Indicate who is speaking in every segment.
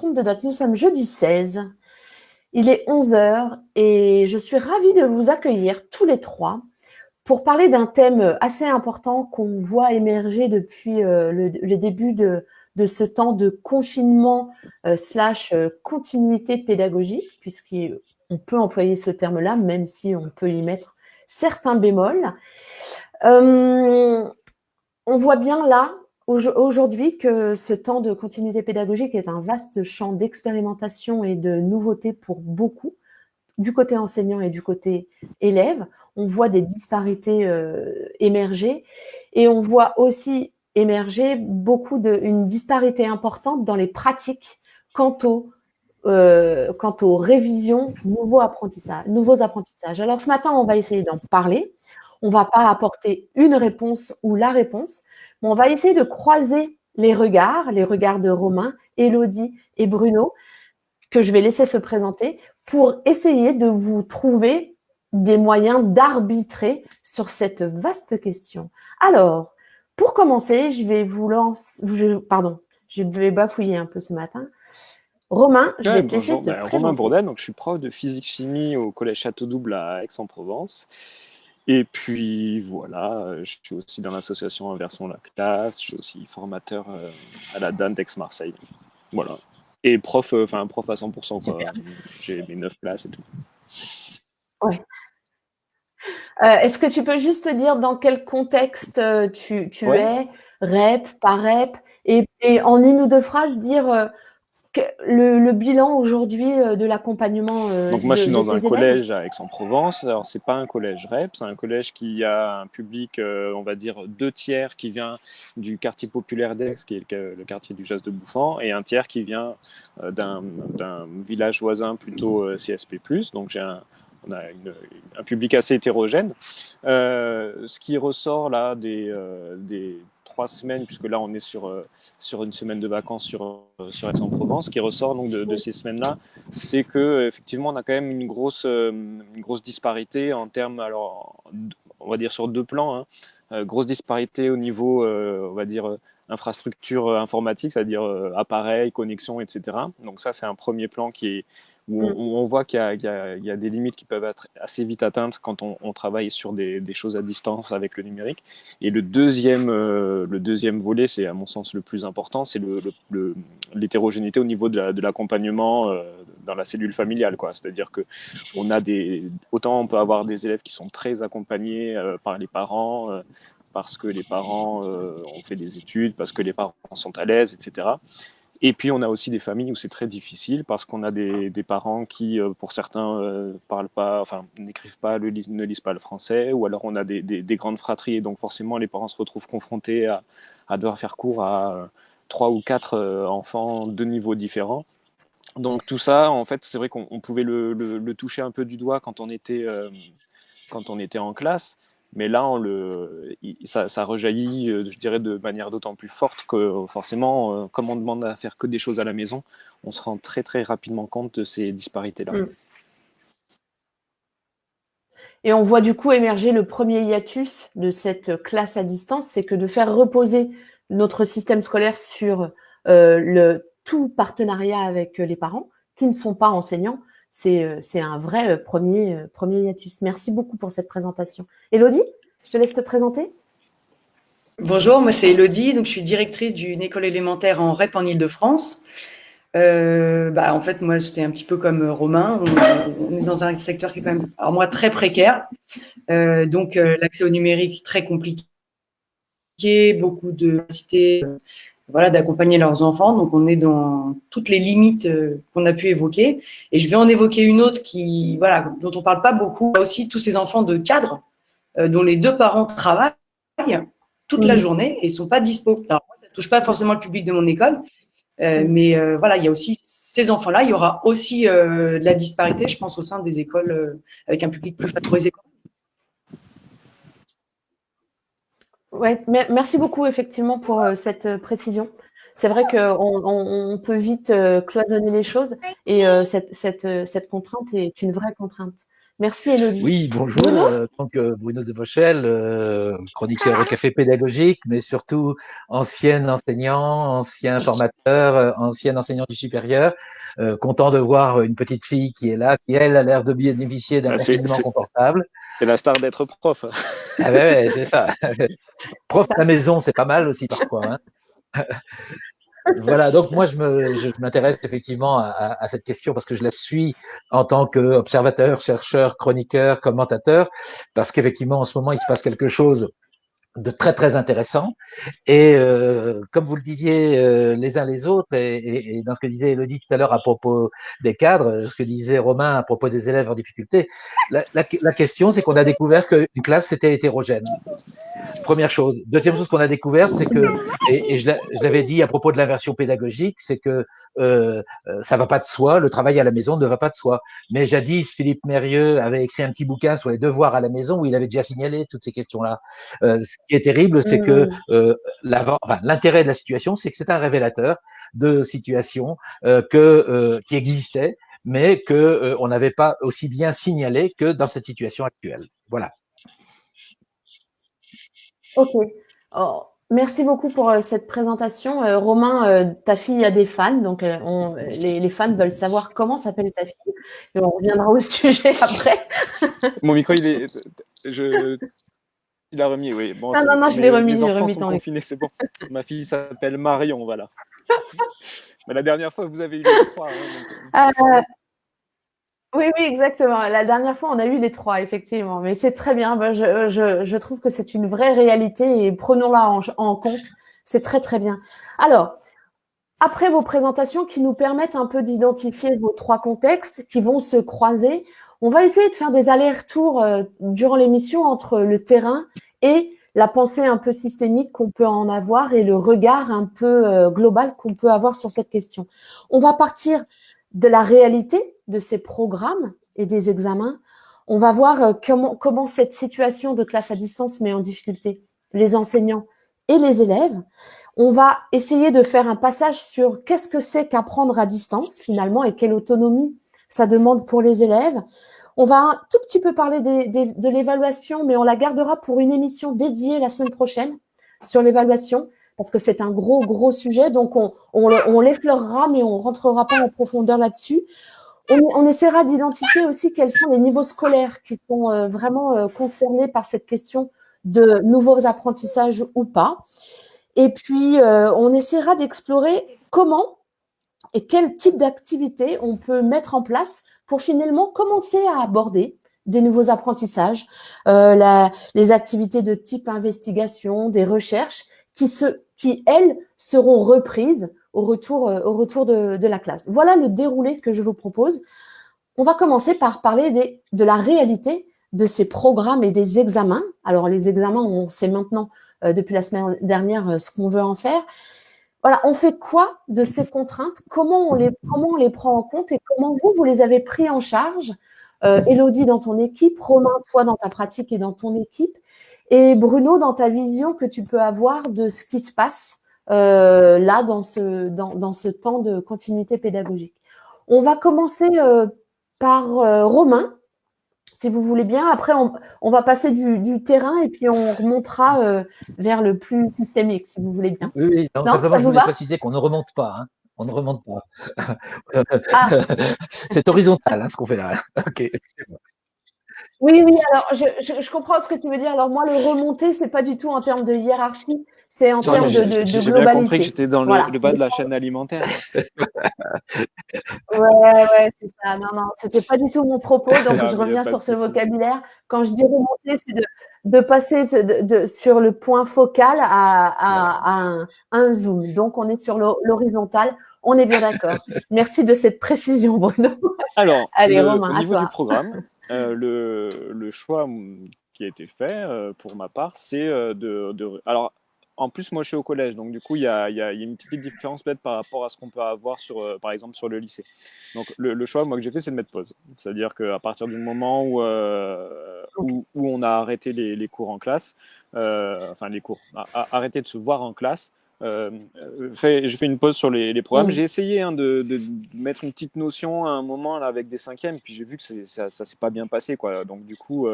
Speaker 1: trompe de date. Nous sommes jeudi 16. Il est 11 heures et je suis ravie de vous accueillir tous les trois pour parler d'un thème assez important qu'on voit émerger depuis le début de ce temps de confinement slash continuité pédagogique, puisqu'on peut employer ce terme-là, même si on peut y mettre certains bémols. On voit bien là, aujourd'hui, que ce temps de continuité pédagogique est un vaste champ d'expérimentation et de nouveautés pour beaucoup, du côté enseignant et du côté élève. On voit des disparités émerger et on voit aussi émerger une disparité importante dans les pratiques quant aux révisions, nouveaux apprentissages. Alors ce matin, on va essayer d'en parler. On ne va pas apporter une réponse ou la réponse, mais on va essayer de croiser les regards de Romain, Élodie et Bruno, que je vais laisser se présenter, pour essayer de vous trouver des moyens d'arbitrer sur cette vaste question. Alors, pour commencer, je vais bafouiller un peu ce matin. Romain, je vais te laisser te présenter.
Speaker 2: Romain Bourdel, donc je suis prof de physique-chimie au collège Château-Double à Aix-en-Provence. Et puis voilà, je suis aussi dans l'association Inversons la classe, je suis aussi formateur à la DAN d'Aix-Marseille. Voilà. Et prof à 100%, quoi. J'ai mes 9 places et tout.
Speaker 1: Ouais. Est-ce que tu peux juste dire dans quel contexte tu es, REP, pas REP, et en une ou deux phrases dire le bilan aujourd'hui de l'accompagnement
Speaker 2: Donc moi je suis dans un
Speaker 1: tes élèves.
Speaker 2: collège à Aix-en-Provence. Alors c'est pas un collège REP, c'est un collège qui a un public, on va dire 2 tiers qui vient du quartier populaire d'Aix, qui est le quartier du Jas de Bouffant, et un tiers qui vient d'un village voisin plutôt CSP+. Donc on a un public assez hétérogène. Ce qui ressort là des 3 semaines, puisque là on est sur une semaine de vacances sur Aix-en-Provence, ce qui ressort donc de ces semaines-là, c'est que effectivement on a quand même une grosse disparité en termes, alors on va dire sur 2 plans, hein. Grosse disparité au niveau, on va dire infrastructure informatique, c'est-à-dire appareils, connexions, etc. Donc ça c'est un premier plan où on voit qu'il y a des limites qui peuvent être assez vite atteintes quand on travaille sur des choses à distance avec le numérique. Et le deuxième volet, c'est à mon sens le plus important, c'est l'hétérogénéité au niveau de l'accompagnement dans la cellule familiale, quoi. C'est-à-dire que autant on peut avoir des élèves qui sont très accompagnés par les parents, parce que les parents ont fait des études, parce que les parents sont à l'aise, etc. Et puis, on a aussi des familles où c'est très difficile parce qu'on a des parents qui, pour certains, parlent pas, enfin, n'écrivent pas, ne lisent pas le français, ou alors on a des grandes fratries, et donc forcément, les parents se retrouvent confrontés à devoir faire cours à 3 ou 4 enfants de niveaux différents. Donc, tout ça, en fait, c'est vrai qu'on pouvait le toucher un peu du doigt quand on était en classe. Mais là, ça rejaillit, je dirais, de manière d'autant plus forte que forcément, comme on demande à faire que des choses à la maison, on se rend très très rapidement compte de ces disparités-là.
Speaker 1: Et on voit du coup émerger le premier hiatus de cette classe à distance, c'est que de faire reposer notre système scolaire sur le tout partenariat avec les parents qui ne sont pas enseignants, c'est un vrai premier hiatus. Merci beaucoup pour cette présentation. Élodie, je te laisse te présenter.
Speaker 3: Bonjour, moi c'est Élodie, donc je suis directrice d'une école élémentaire en REP en Île-de-France. En fait, moi j'étais un petit peu comme Romain, on est dans un secteur qui est quand même, alors moi, très précaire, donc l'accès au numérique très compliqué, beaucoup de capacité, voilà, d'accompagner leurs enfants, donc on est dans toutes les limites qu'on a pu évoquer, et je vais en évoquer une autre qui, voilà, dont on parle pas beaucoup, aussi tous ces enfants de cadres dont les 2 parents travaillent toute la journée et sont pas dispo. Alors moi, ça touche pas forcément le public de mon école, mais voilà, il y a aussi ces enfants-là. Il y aura aussi de la disparité, je pense, au sein des écoles avec un public plus favorisé.
Speaker 1: Ouais, merci beaucoup effectivement pour cette précision. C'est vrai qu'on peut vite cloisonner les choses et cette contrainte est une vraie contrainte. Merci Elodie.
Speaker 4: Oui, bonjour.
Speaker 1: Bruno
Speaker 4: Donc Bruno de Vauchel, chroniqueur au Café Pédagogique, mais surtout ancien enseignant, ancien formateur, ancien enseignant du supérieur. Content de voir une petite fille qui est là, qui elle a l'air de bénéficier d'un
Speaker 2: Bah,
Speaker 4: confinement confortable.
Speaker 2: c'est la star d'être prof.
Speaker 4: Ah ouais, c'est ça. Prof à la maison, c'est pas mal aussi parfois. Hein. Voilà, donc moi je m'intéresse effectivement à cette question parce que je la suis en tant qu'observateur, chercheur, chroniqueur, commentateur, parce qu'effectivement en ce moment il se passe quelque chose de très très intéressant. Et comme vous le disiez les uns les autres, et dans ce que disait Elodie tout à l'heure à propos des cadres, ce que disait Romain à propos des élèves en difficulté, la question c'est qu'on a découvert qu'une classe c'était hétérogène. Première chose. Deuxième chose qu'on a découverte, c'est que, et je l'avais dit à propos de l'inversion pédagogique, c'est que ça va pas de soi, le travail à la maison ne va pas de soi. Mais jadis, Philippe Mérieux avait écrit un petit bouquin sur les devoirs à la maison où il avait déjà signalé toutes ces questions-là. Ce qui est terrible, c'est que l'intérêt de la situation, c'est que c'est un révélateur de situations qui existaient, mais que on n'avait pas aussi bien signalé que dans cette situation actuelle. Voilà.
Speaker 1: Ok. Oh, merci beaucoup pour cette présentation. Romain, ta fille a des fans, donc les fans veulent savoir comment s'appelle ta fille. Et on reviendra au sujet après.
Speaker 2: Mon micro, il a remis, oui. Bon,
Speaker 1: non, je l'ai remis.
Speaker 2: Mes
Speaker 1: j'ai
Speaker 2: enfants
Speaker 1: remis
Speaker 2: sont
Speaker 1: ton
Speaker 2: confinés, c'est bon. Ma fille s'appelle Marion, voilà. Mais la dernière fois, vous avez eu les 3. Hein, donc...
Speaker 1: Oui, exactement. La dernière fois, on a eu les 3, effectivement. Mais c'est très bien. Je trouve que c'est une vraie réalité et prenons-la en compte. C'est très, très bien. Alors, après vos présentations qui nous permettent un peu d'identifier vos 3 contextes qui vont se croiser, on va essayer de faire des allers-retours durant l'émission entre le terrain et la pensée un peu systémique qu'on peut en avoir et le regard un peu global qu'on peut avoir sur cette question. On va partir de la réalité de ces programmes et des examens. On va voir comment cette situation de classe à distance met en difficulté les enseignants et les élèves. On va essayer de faire un passage sur qu'est-ce que c'est qu'apprendre à distance finalement et quelle autonomie ça demande pour les élèves. On va un tout petit peu parler de l'évaluation, mais on la gardera pour une émission dédiée la semaine prochaine sur l'évaluation, parce que c'est un gros sujet, donc on l'effleurera, mais on rentrera pas en profondeur là-dessus. On essaiera d'identifier aussi quels sont les niveaux scolaires qui sont vraiment concernés par cette question de nouveaux apprentissages ou pas. Et puis, on essaiera d'explorer comment et quel type d'activité on peut mettre en place pour finalement commencer à aborder des nouveaux apprentissages, les activités de type investigation, des recherches qui elles, seront reprises au retour de la classe. Voilà le déroulé que je vous propose. On va commencer par parler de la réalité de ces programmes et des examens. Alors, les examens, on sait maintenant depuis la semaine dernière ce qu'on veut en faire. Voilà, on fait quoi de ces contraintes? Comment on les prend en compte et comment vous les avez pris en charge? Élodie dans ton équipe, Romain, toi dans ta pratique et dans ton équipe, et Bruno dans ta vision que tu peux avoir de ce qui se passe là dans ce temps de continuité pédagogique. On va commencer par Romain, si vous voulez bien. Après, on va passer du terrain et puis on remontera vers le plus systémique, si vous voulez bien.
Speaker 4: Oui, non, simplement, je voulais préciser qu'on ne remonte pas. Hein. On ne remonte pas. Ah. C'est horizontal, hein, ce qu'on fait là. Ok.
Speaker 1: Oui, alors je comprends ce que tu veux dire. Alors moi, le remonter, c'est pas du tout en termes de hiérarchie, c'est en termes de globalité.
Speaker 2: J'ai bien compris que j'étais dans le bas de la chaîne alimentaire.
Speaker 1: Ouais, c'est ça. Non, c'était pas du tout mon propos. Donc je reviens sur ce vocabulaire. Quand je dis remonter, c'est de passer sur le point focal à un zoom. Donc on est sur l'horizontal. On est bien d'accord. Merci de cette précision, Bruno.
Speaker 2: Alors,
Speaker 1: allez, Romain,
Speaker 2: au niveau
Speaker 1: à toi.
Speaker 2: du programme, le choix qui a été fait pour ma part, c'est alors, en plus, moi, je suis au collège, donc du coup, il y a une petite différence peut-être par rapport à ce qu'on peut avoir par exemple, sur le lycée. Donc, le choix, moi, que j'ai fait, c'est de mettre pause. C'est-à-dire qu'à partir du moment où on a arrêté les cours en classe, enfin les cours, arrêté de se voir en classe, j'ai fait une pause sur les programmes.
Speaker 1: Mm.
Speaker 2: J'ai essayé de mettre une petite notion à un moment là, avec des cinquièmes, puis j'ai vu que ça s'est pas bien passé, quoi. Donc du coup,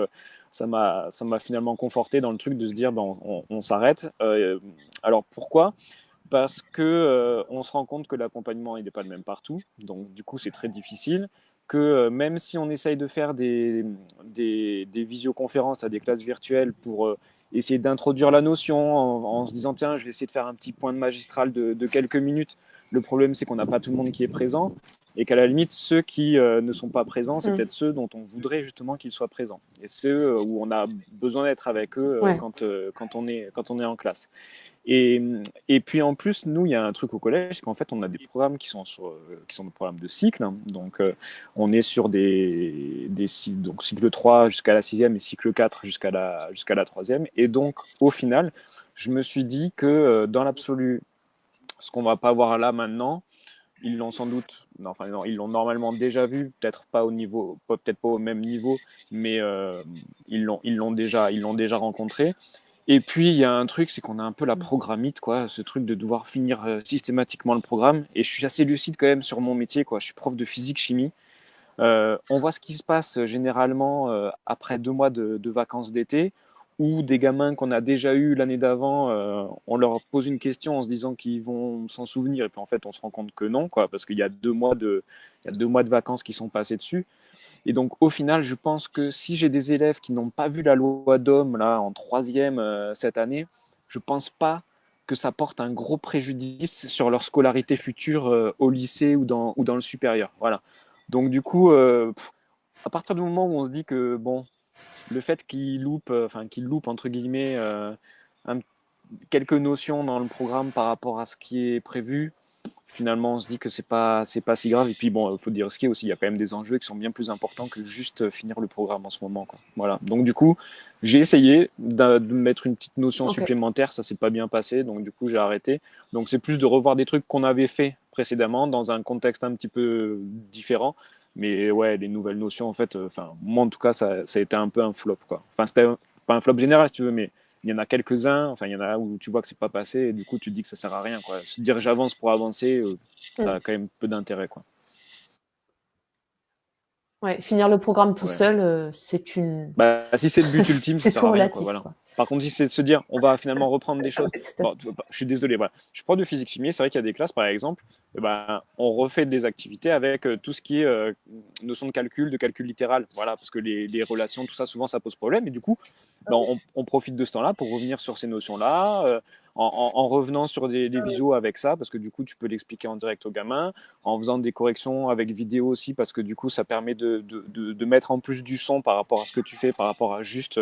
Speaker 2: ça m'a finalement conforté dans le truc de se dire, ben, on s'arrête. Alors pourquoi? Parce que on se rend compte que l'accompagnement il n'est pas le même partout, donc du coup c'est très difficile. Que même si on essaye de faire des visioconférences à des classes virtuelles pour essayer d'introduire la notion en se disant tiens je vais essayer de faire un petit point de magistral de quelques minutes, le problème c'est qu'on n'a pas tout le monde qui est présent et qu'à la limite ceux qui ne sont pas présents c'est peut-être ceux dont on voudrait justement qu'ils soient présents et ceux où on a besoin d'être avec eux
Speaker 1: Ouais.
Speaker 2: quand on est en classe. Et puis en plus, nous, il y a un truc au collège, qu'en fait, on a des programmes qui sont des programmes de cycle. Hein. Donc, on est sur des cycles, donc cycle 3 jusqu'à la 6e et cycle 4 jusqu'à la 3e. Et donc, au final, je me suis dit que dans l'absolu, ce qu'on va pas voir là maintenant, ils l'ont sans doute, enfin non, ils l'ont normalement déjà vu, peut-être pas au niveau, peut-être pas au même niveau, mais ils l'ont déjà rencontré. Et puis, il y a un truc, c'est qu'on a un peu la programmite, quoi, ce truc de devoir finir systématiquement le programme. Et je suis assez lucide quand même sur mon métier, quoi. Je suis prof de physique-chimie. On voit ce qui se passe généralement après 2 mois de vacances d'été, où des gamins qu'on a déjà eu l'année d'avant, on leur pose une question en se disant qu'ils vont s'en souvenir, et puis en fait, on se rend compte que non, quoi, parce qu'il y a 2 mois il y a 2 mois de vacances qui sont passés dessus. Et donc, au final, je pense que si j'ai des élèves qui n'ont pas vu la loi d'Ohm là en 3e cette année, je pense pas que ça porte un gros préjudice sur leur scolarité future au lycée ou dans le supérieur. Voilà. Donc, du coup, à partir du moment où on se dit que bon, le fait qu'ils loupent entre guillemets un- quelques notions dans le programme par rapport à ce qui est prévu, finalement on se dit que c'est pas si grave. Et puis bon, il faut dire ce qui est aussi, il y a quand même des enjeux qui sont bien plus importants que juste finir le programme en ce moment, quoi. Voilà. Donc du coup, j'ai essayé de mettre une petite notion
Speaker 1: Ok.
Speaker 2: supplémentaire, ça s'est pas bien passé, donc du coup j'ai arrêté. Donc c'est plus de revoir des trucs qu'on avait fait précédemment dans un contexte un petit peu différent. Mais ouais, les nouvelles notions, en fait, enfin, moi en tout cas, ça a été un peu un flop, quoi. Enfin, c'était pas un flop général, si tu veux, mais il y en a quelques-uns, enfin, il y en a où tu vois que c'est pas passé, et du coup, tu te dis que ça sert à rien, quoi. Se dire j'avance pour avancer, ça a quand même peu d'intérêt, quoi.
Speaker 1: Ouais, finir le programme tout
Speaker 2: Ouais.
Speaker 1: seul, c'est une.
Speaker 2: Bah, si c'est le but ultime, ça
Speaker 1: C'est
Speaker 2: sert
Speaker 1: tout
Speaker 2: à rien, quoi,
Speaker 1: relatif,
Speaker 2: voilà.
Speaker 1: quoi.
Speaker 2: Par contre, si c'est de se dire, on va finalement reprendre des
Speaker 1: Ça,
Speaker 2: choses.
Speaker 1: ouais, tout à
Speaker 2: Bon,
Speaker 1: fait.
Speaker 2: je suis désolé, voilà. Je suis prof de physique-chimie, c'est vrai qu'il y a des classes, par exemple, eh ben, on refait des activités avec tout ce qui est notion de calcul littéral, voilà, parce que les relations, tout ça, souvent, ça pose problème. Et du coup, ben, on profite de ce temps-là pour revenir sur ces notions-là, en revenant sur des visuos avec ça, parce que du coup, tu peux l'expliquer en direct aux gamins, en faisant des corrections avec vidéo aussi, parce que du coup, ça permet de mettre en plus du son par rapport à ce que tu fais, par rapport à juste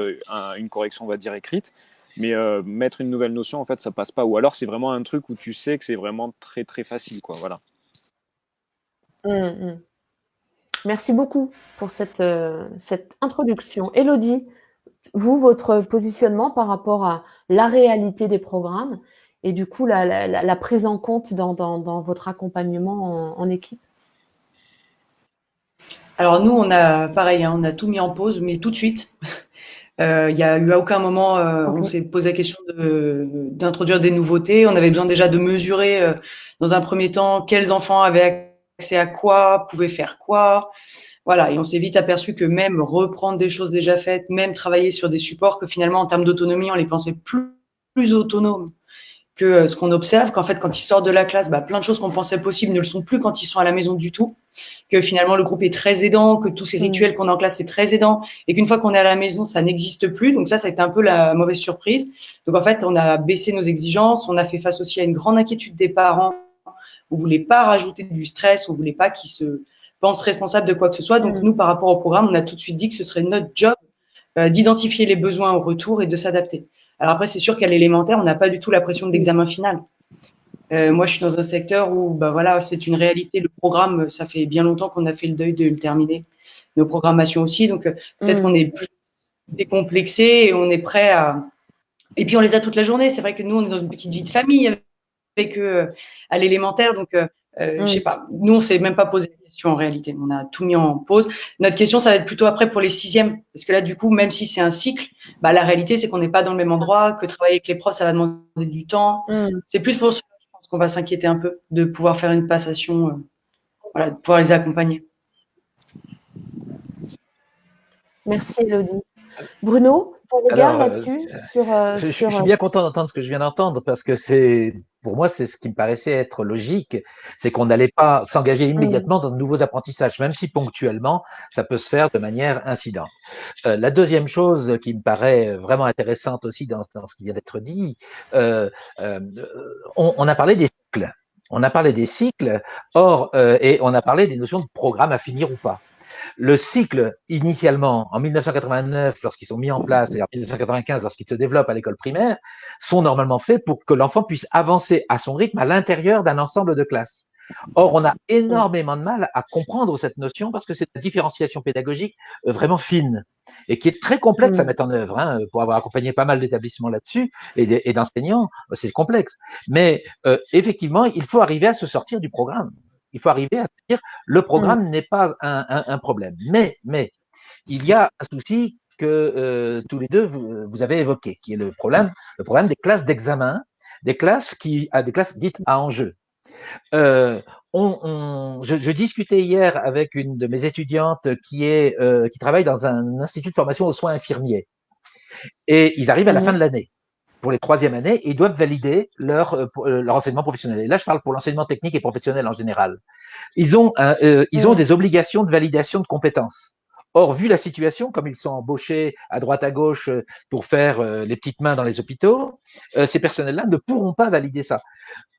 Speaker 2: une correction, on va dire, écrite. Mais mettre une nouvelle notion, en fait, ça passe pas. Ou alors, c'est vraiment un truc où tu sais que c'est vraiment très, très facile, quoi. Voilà.
Speaker 1: Mmh. Merci beaucoup pour cette introduction. Élodie, vous, votre positionnement par rapport à la réalité des programmes et du coup la prise en compte dans votre accompagnement en équipe?
Speaker 3: Alors nous, on a pareil, hein, on a tout mis en pause, mais tout de suite. Il y a eu à aucun moment, on
Speaker 1: Ok.
Speaker 3: s'est posé la question d'introduire des nouveautés. On avait besoin déjà de mesurer, dans un premier temps, quels enfants avaient accès à quoi, pouvaient faire quoi. Voilà, et on s'est vite aperçu que même reprendre des choses déjà faites, même travailler sur des supports que finalement, en termes d'autonomie, on les pensait plus autonomes que ce qu'on observe, qu'en fait, quand ils sortent de la classe, bah, plein de choses qu'on pensait possibles ne le sont plus quand ils sont à la maison du tout, que finalement le groupe est très aidant, que tous ces rituels qu'on a en classe c'est très aidant, et qu'une fois qu'on est à la maison, ça n'existe plus. Donc ça a été un peu la mauvaise surprise. Donc en fait, on a baissé nos exigences, on a fait face aussi à une grande inquiétude des parents. On voulait pas rajouter du stress, on voulait pas qu'ils se pensent responsables de quoi que ce soit. Donc nous, par rapport au programme, on a tout de suite dit que ce serait notre job d'identifier les besoins au retour et de s'adapter. Alors après, c'est sûr qu'à l'élémentaire, on n'a pas du tout la pression de l'examen final. Moi, je suis dans un secteur où, bah voilà, c'est une réalité. Le programme, ça fait bien longtemps qu'on a fait le deuil de le terminer. Nos programmations aussi, donc peut-être qu'on est plus décomplexé et on est prêt à. Et puis on les a toute la journée. C'est vrai que nous, on est dans une petite vie de famille avec eux à l'élémentaire, donc Je sais pas. Nous, on s'est même pas posé la question en réalité. On a tout mis en pause. Notre question, ça va être plutôt après pour les sixièmes. Parce que là, du coup, même si c'est un cycle, bah, la réalité, c'est qu'on n'est pas dans le même endroit, que travailler avec les profs, ça va demander du temps. C'est plus pour ça, je pense qu'on va s'inquiéter un peu de pouvoir faire une passation, voilà, de pouvoir les accompagner.
Speaker 1: Merci Elodie. Bruno, ton regard là-dessus
Speaker 4: je suis bien content d'entendre ce que je viens d'entendre parce que pour moi, c'est ce qui me paraissait être logique, c'est qu'on n'allait pas s'engager immédiatement dans de nouveaux apprentissages, même si ponctuellement, ça peut se faire de manière incidente. La deuxième chose qui me paraît vraiment intéressante aussi dans ce qui vient d'être dit, on a parlé des cycles. On a parlé des cycles, et on a parlé des notions de programme à finir ou pas. Le cycle, initialement, en 1989, lorsqu'ils sont mis en place, et en 1995, lorsqu'ils se développent à l'école primaire, sont normalement faits pour que l'enfant puisse avancer à son rythme à l'intérieur d'un ensemble de classes. Or, on a énormément de mal à comprendre cette notion parce que c'est une différenciation pédagogique vraiment fine et qui est très complexe à mettre en œuvre. Hein, pour avoir accompagné pas mal d'établissements là-dessus et d'enseignants, c'est complexe. Mais effectivement, il faut arriver à se sortir du programme. Il faut arriver à se dire le programme n'est pas un problème. Mais il y a un souci que tous les deux vous avez évoqué, qui est le problème des classes d'examen, des classes dites à enjeu. Je discutais hier avec une de mes étudiantes qui travaille dans un institut de formation aux soins infirmiers. Et ils arrivent à la fin de l'année. Pour les troisième années, et ils doivent valider leur enseignement professionnel. Et là, je parle pour l'enseignement technique et professionnel en général. Ils ont des obligations de validation de compétences. Or, vu la situation, comme ils sont embauchés à droite à gauche pour faire les petites mains dans les hôpitaux, ces personnels-là ne pourront pas valider ça.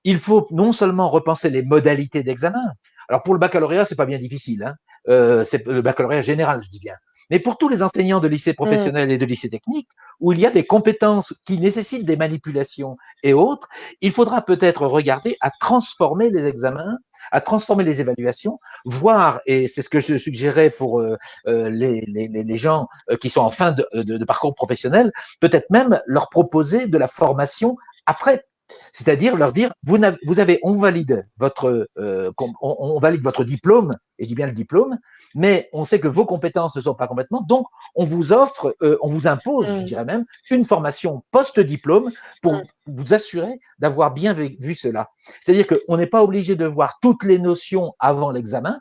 Speaker 4: Il faut non seulement repenser les modalités d'examen. Alors pour le baccalauréat, c'est pas bien difficile. Hein. C'est le baccalauréat général, je dis bien. Mais pour tous les enseignants de lycée professionnel et de lycée technique, où il y a des compétences qui nécessitent des manipulations et autres, il faudra peut-être regarder à transformer les examens, à transformer les évaluations, voire, et c'est ce que je suggérais pour les gens qui sont en fin de parcours professionnel, peut-être même leur proposer de la formation après. C'est-à-dire leur dire, on valide on valide votre diplôme, et je dis bien le diplôme, mais on sait que vos compétences ne sont pas complètement, donc on vous offre, on vous impose, je dirais même, une formation post-diplôme pour vous assurer d'avoir bien vu cela. C'est-à-dire qu'on n'est pas obligé de voir toutes les notions avant l'examen,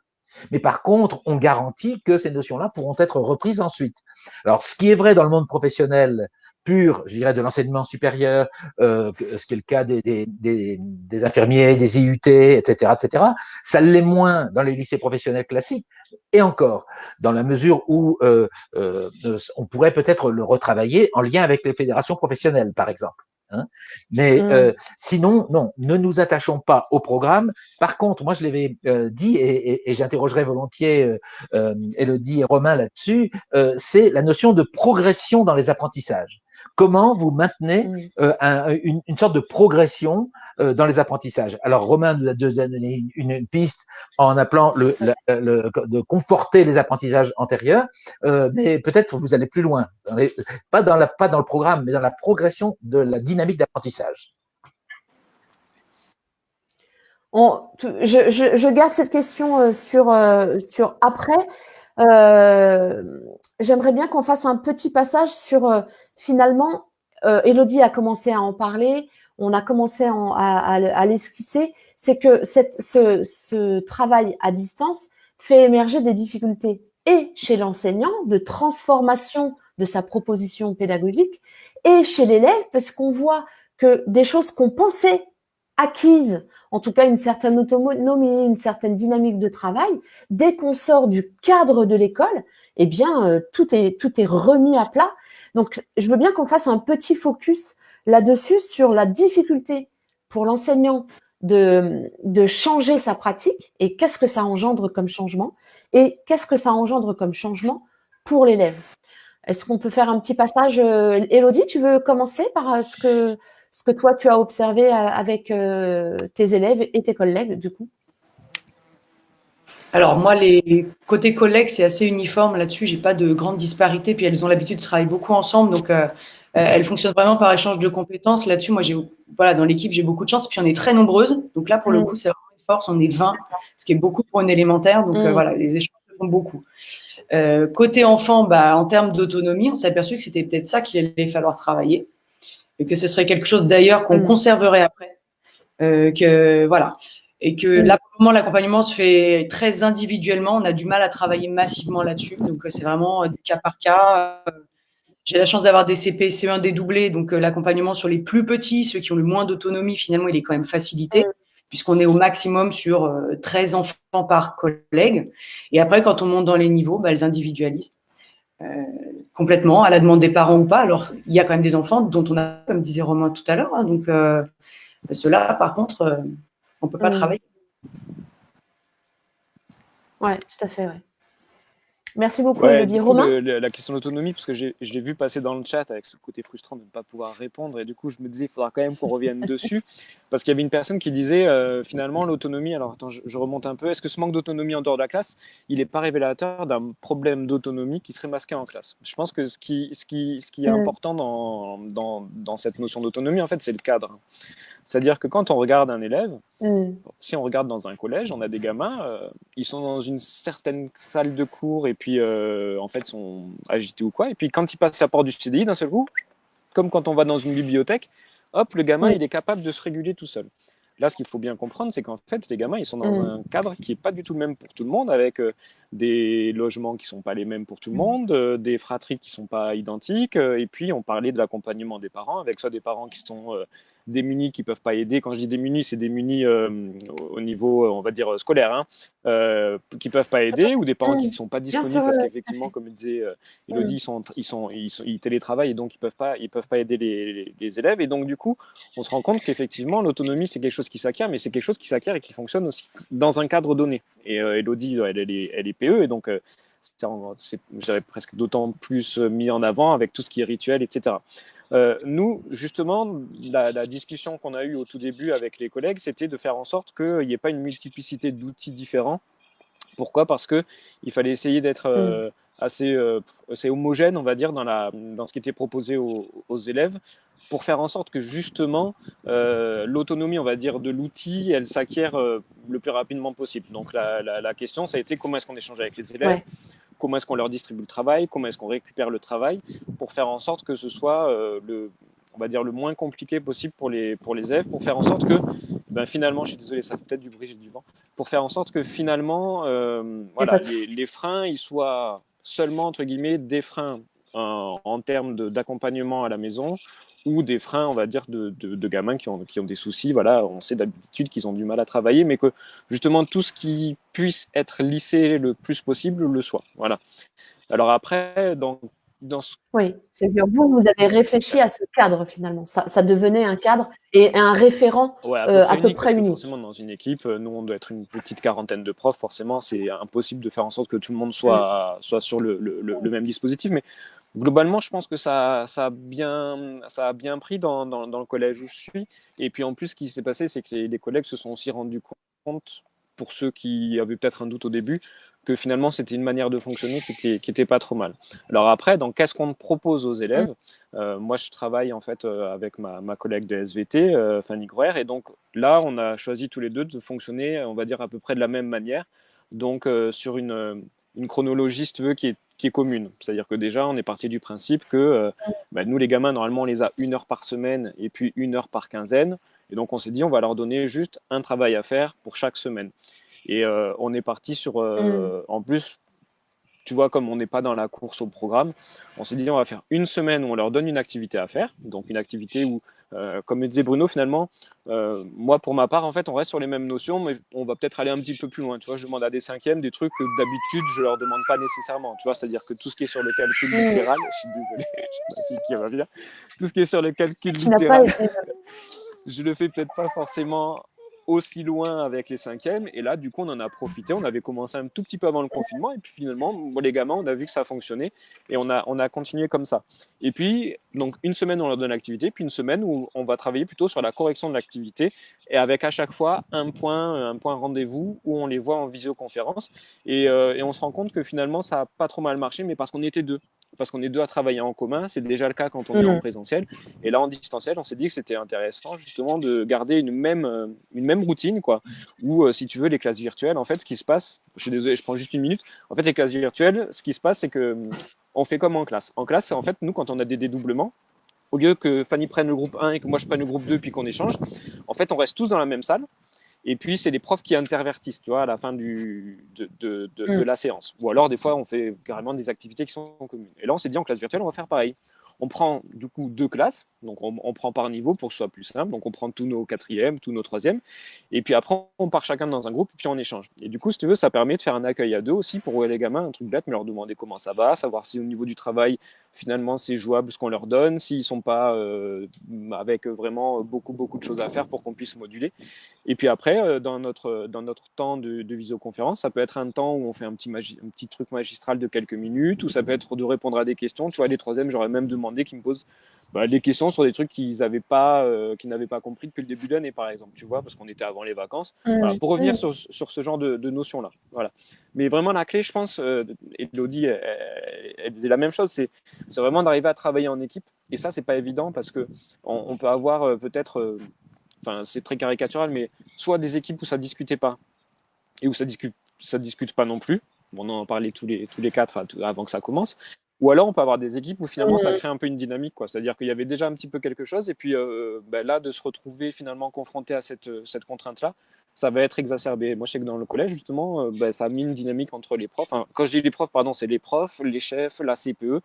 Speaker 4: mais par contre, on garantit que ces notions-là pourront être reprises ensuite. Alors, ce qui est vrai dans le monde professionnel pur, je dirais, de l'enseignement supérieur, ce qui est le cas des infirmiers, des IUT, etc., ça l'est moins dans les lycées professionnels classiques, et encore, dans la mesure où on pourrait peut-être le retravailler en lien avec les fédérations professionnelles, par exemple. Hein. Mais sinon, non, ne nous attachons pas au programme. Par contre, moi je l'avais dit et j'interrogerai volontiers Élodie et Romain là-dessus, c'est la notion de progression dans les apprentissages. Comment vous maintenez une sorte de progression dans les apprentissages? Alors Romain nous a donné une piste en appelant de conforter les apprentissages antérieurs, mais peut-être vous allez plus loin, pas dans le programme, mais dans la progression de la dynamique d'apprentissage.
Speaker 1: Je garde cette question sur après. J'aimerais bien qu'on fasse un petit passage sur finalement, Élodie a commencé à en parler, on a commencé à l'esquisser, c'est que ce travail à distance fait émerger des difficultés et chez l'enseignant de transformation de sa proposition pédagogique et chez l'élève parce qu'on voit que des choses qu'on pensait acquises, en tout cas une certaine autonomie, une certaine dynamique de travail, dès qu'on sort du cadre de l'école, eh bien, tout est remis à plat. Donc, je veux bien qu'on fasse un petit focus là-dessus sur la difficulté pour l'enseignant de changer sa pratique et qu'est-ce que ça engendre comme changement et qu'est-ce que ça engendre comme changement pour l'élève. Est-ce qu'on peut faire un petit passage? Élodie, tu veux commencer par ce que toi, tu as observé avec tes élèves et tes collègues, du coup?
Speaker 3: Alors moi, les côtés collègues, c'est assez uniforme là-dessus. J'ai pas de grande disparité. Puis elles ont l'habitude de travailler beaucoup ensemble, donc elles fonctionnent vraiment par échange de compétences. Là-dessus, moi, dans l'équipe, j'ai beaucoup de chance. Puis on est très nombreuses, donc là, pour le coup, c'est vraiment une force, on est 20, ce qui est beaucoup pour une élémentaire. Donc voilà, les échanges se font beaucoup. Côté enfant, en termes d'autonomie, on s'est aperçu que c'était peut-être ça qu'il allait falloir travailler et que ce serait quelque chose d'ailleurs qu'on conserverait après. Que voilà. Et que là, pour le moment, l'accompagnement se fait très individuellement. On a du mal à travailler massivement là-dessus. Donc, c'est vraiment du cas par cas. J'ai la chance d'avoir des CP, CE1 dédoublés. Donc, l'accompagnement sur les plus petits, ceux qui ont le moins d'autonomie, finalement, il est quand même facilité, puisqu'on est au maximum sur 13 enfants par collègue. Et après, quand on monte dans les niveaux, elles individualisent complètement, à la demande des parents ou pas. Alors, il y a quand même des enfants dont on a, comme disait Romain tout à l'heure, hein, donc ceux-là, par contre, on ne peut pas travailler.
Speaker 1: Oui, tout à fait, ouais. Merci beaucoup, Élodie. Romain ?
Speaker 2: La question d'autonomie, parce que je l'ai vu passer dans le chat avec ce côté frustrant de ne pas pouvoir répondre, et du coup, je me disais, il faudra quand même qu'on revienne dessus, parce qu'il y avait une personne qui disait, finalement, l'autonomie, alors attends, je remonte un peu, est-ce que ce manque d'autonomie en dehors de la classe, il n'est pas révélateur d'un problème d'autonomie qui serait masqué en classe? Je pense que ce qui est important dans cette notion d'autonomie, en fait, c'est le cadre. C'est-à-dire que quand on regarde un élève, si on regarde dans un collège, on a des gamins, ils sont dans une certaine salle de cours et puis en fait sont agités ou quoi. Et puis quand ils passent la porte du CDI, d'un seul coup, comme quand on va dans une bibliothèque, hop, le gamin il est capable de se réguler tout seul. Là, ce qu'il faut bien comprendre, c'est qu'en fait, les gamins, ils sont dans un cadre qui n'est pas du tout le même pour tout le monde, avec des logements qui ne sont pas les mêmes pour tout le monde, des fratries qui ne sont pas identiques. Et puis, on parlait de l'accompagnement des parents, avec soit des parents qui sont démunis, qui ne peuvent pas aider. Quand je dis démunis, c'est démunis au niveau, on va dire, scolaire, hein, qui ne peuvent pas aider, ou des parents qui ne sont pas disponibles parce qu'effectivement, comme disait Élodie, ils télétravaillent et donc ils peuvent pas aider les élèves. Et donc, du coup, on se rend compte qu'effectivement, l'autonomie, c'est quelque chose qui s'acquiert, mais c'est quelque chose qui s'acquiert et qui fonctionne aussi dans un cadre donné. Et Élodie, elle est PE, et donc c'est, je dirais, presque d'autant plus mis en avant avec tout ce qui est rituel, etc. Nous, justement, la discussion qu'on a eue au tout début avec les collègues, c'était de faire en sorte qu'il n'y ait pas une multiplicité d'outils différents. Pourquoi ? Parce qu'il fallait essayer d'être assez homogène, on va dire, dans ce qui était proposé aux élèves, pour faire en sorte que justement l'autonomie, on va dire, de l'outil, elle s'acquiert le plus rapidement possible. Donc la question, ça a été comment est-ce qu'on échange avec les élèves, comment est-ce qu'on leur distribue le travail, comment est-ce qu'on récupère le travail, pour faire en sorte que ce soit on va dire le moins compliqué possible pour les élèves, pour faire en sorte que finalement, je suis désolé, ça fait peut-être du bruit, j'ai du vent, pour faire en sorte que finalement voilà, les freins ils soient seulement entre guillemets des freins en termes d'accompagnement à la maison, ou des freins, on va dire, de gamins qui ont des soucis. Voilà, on sait d'habitude qu'ils ont du mal à travailler, mais que justement tout ce qui puisse être lissé le plus possible le soit. Voilà. Alors après,
Speaker 1: Oui, c'est que vous avez réfléchi à ce cadre finalement. Ça devenait un cadre et un référent à peu près unique.
Speaker 2: Forcément, dans une équipe, nous, on doit être une petite quarantaine de profs. Forcément, c'est impossible de faire en sorte que tout le monde soit sur le même dispositif. Mais globalement, je pense que ça a bien pris dans le collège où je suis. Et puis en plus, ce qui s'est passé, c'est que les collègues se sont aussi rendus compte, pour ceux qui avaient peut-être un doute au début, que finalement c'était une manière de fonctionner qui était pas trop mal. Alors après, qu'est-ce qu'on propose aux élèves ? Moi, je travaille en fait avec ma collègue de SVT, Fanny Groer, et donc là, on a choisi tous les deux de fonctionner, on va dire, à peu près de la même manière, donc sur une chronologie, si tu veux, qui est commune. C'est-à-dire que déjà, on est parti du principe que nous, les gamins, normalement, on les a 1 heure par semaine et puis 1 heure par quinzaine, et donc on s'est dit, on va leur donner juste un travail à faire pour chaque semaine. Et on est parti sur, en plus, tu vois, comme on n'est pas dans la course au programme, on s'est dit on va faire une semaine où on leur donne une activité à faire, donc une activité où, comme disait Bruno, finalement, moi pour ma part, en fait, on reste sur les mêmes notions, mais on va peut-être aller un petit peu plus loin. Tu vois, je demande à des cinquièmes des trucs que d'habitude je leur demande pas nécessairement. Tu vois, c'est-à-dire que tout ce qui est sur le calcul littéral, je suis désolé, j'ai ma fille qui va bien, tout ce qui est sur le calcul littéral, je le fais peut-être pas forcément aussi loin avec les cinquièmes, et là du coup on en a profité, on avait commencé un tout petit peu avant le confinement, et puis finalement les gamins, on a vu que ça fonctionnait et on a continué comme ça. Et puis donc une semaine on leur donne l'activité, puis une semaine où on va travailler plutôt sur la correction de l'activité, et avec à chaque fois un point rendez-vous où on les voit en visioconférence, et on se rend compte que finalement ça a pas trop mal marché, mais parce qu'on était deux. parce qu'on est deux à travailler en commun. C'est déjà le cas quand on est en présentiel. Et là, en distanciel, on s'est dit que c'était intéressant justement de garder une même routine, quoi. Où, si tu veux, les classes virtuelles, en fait, ce qui se passe, je suis désolé, je prends juste une minute. En fait, les classes virtuelles, ce qui se passe, c'est que on fait comme en classe. En classe, en fait, nous, quand on a des dédoublements, au lieu que Fanny prenne le groupe 1 et que moi je prenne le groupe 2 puis qu'on échange, en fait, on reste tous dans la même salle. Et puis, c'est les profs qui intervertissent, tu vois, à la fin de la séance. Ou alors, des fois, on fait carrément des activités qui sont communes. Et là, on s'est dit, en classe virtuelle, on va faire pareil. On prend, du coup, 2 classes. Donc, on prend par niveau pour que ce soit plus simple. Donc, on prend tous nos quatrièmes, tous nos troisièmes. Et puis après, on part chacun dans un groupe et puis on échange. Et du coup, si tu veux, ça permet de faire un accueil à deux aussi pour les gamins, un truc bête, mais leur demander comment ça va, savoir si au niveau du travail, finalement, c'est jouable ce qu'on leur donne, s'ils ne sont pas avec vraiment beaucoup de choses à faire pour qu'on puisse moduler. Et puis après, dans notre temps de visioconférence, ça peut être un temps où on fait un petit truc magistral de quelques minutes, ou ça peut être de répondre à des questions. Tu vois, les troisièmes, j'aurais même demandé qu'ils me posent des questions sur des trucs qu'ils n'avaient pas compris depuis le début de l'année, par exemple, tu vois, parce qu'on était avant les vacances. Voilà, pour revenir sur ce genre de notions-là. Voilà. Mais vraiment, la clé, je pense, Elodie, elle dit la même chose, c'est vraiment d'arriver à travailler en équipe. Et ça, c'est pas évident parce qu'on peut avoir peut-être, c'est très caricatural, mais soit des équipes où ça discutait pas et où ça discute pas non plus. On en parlait tous les quatre avant que ça commence. Ou alors, on peut avoir des équipes où finalement, ça crée un peu une dynamique, quoi. C'est-à-dire qu'il y avait déjà un petit peu quelque chose, et puis là, de se retrouver finalement confronté à cette contrainte-là, ça va être exacerbé. Moi, je sais que dans le collège, justement, ça a mis une dynamique entre les profs. Enfin, quand je dis les profs, pardon, c'est les profs, les chefs, la CPE,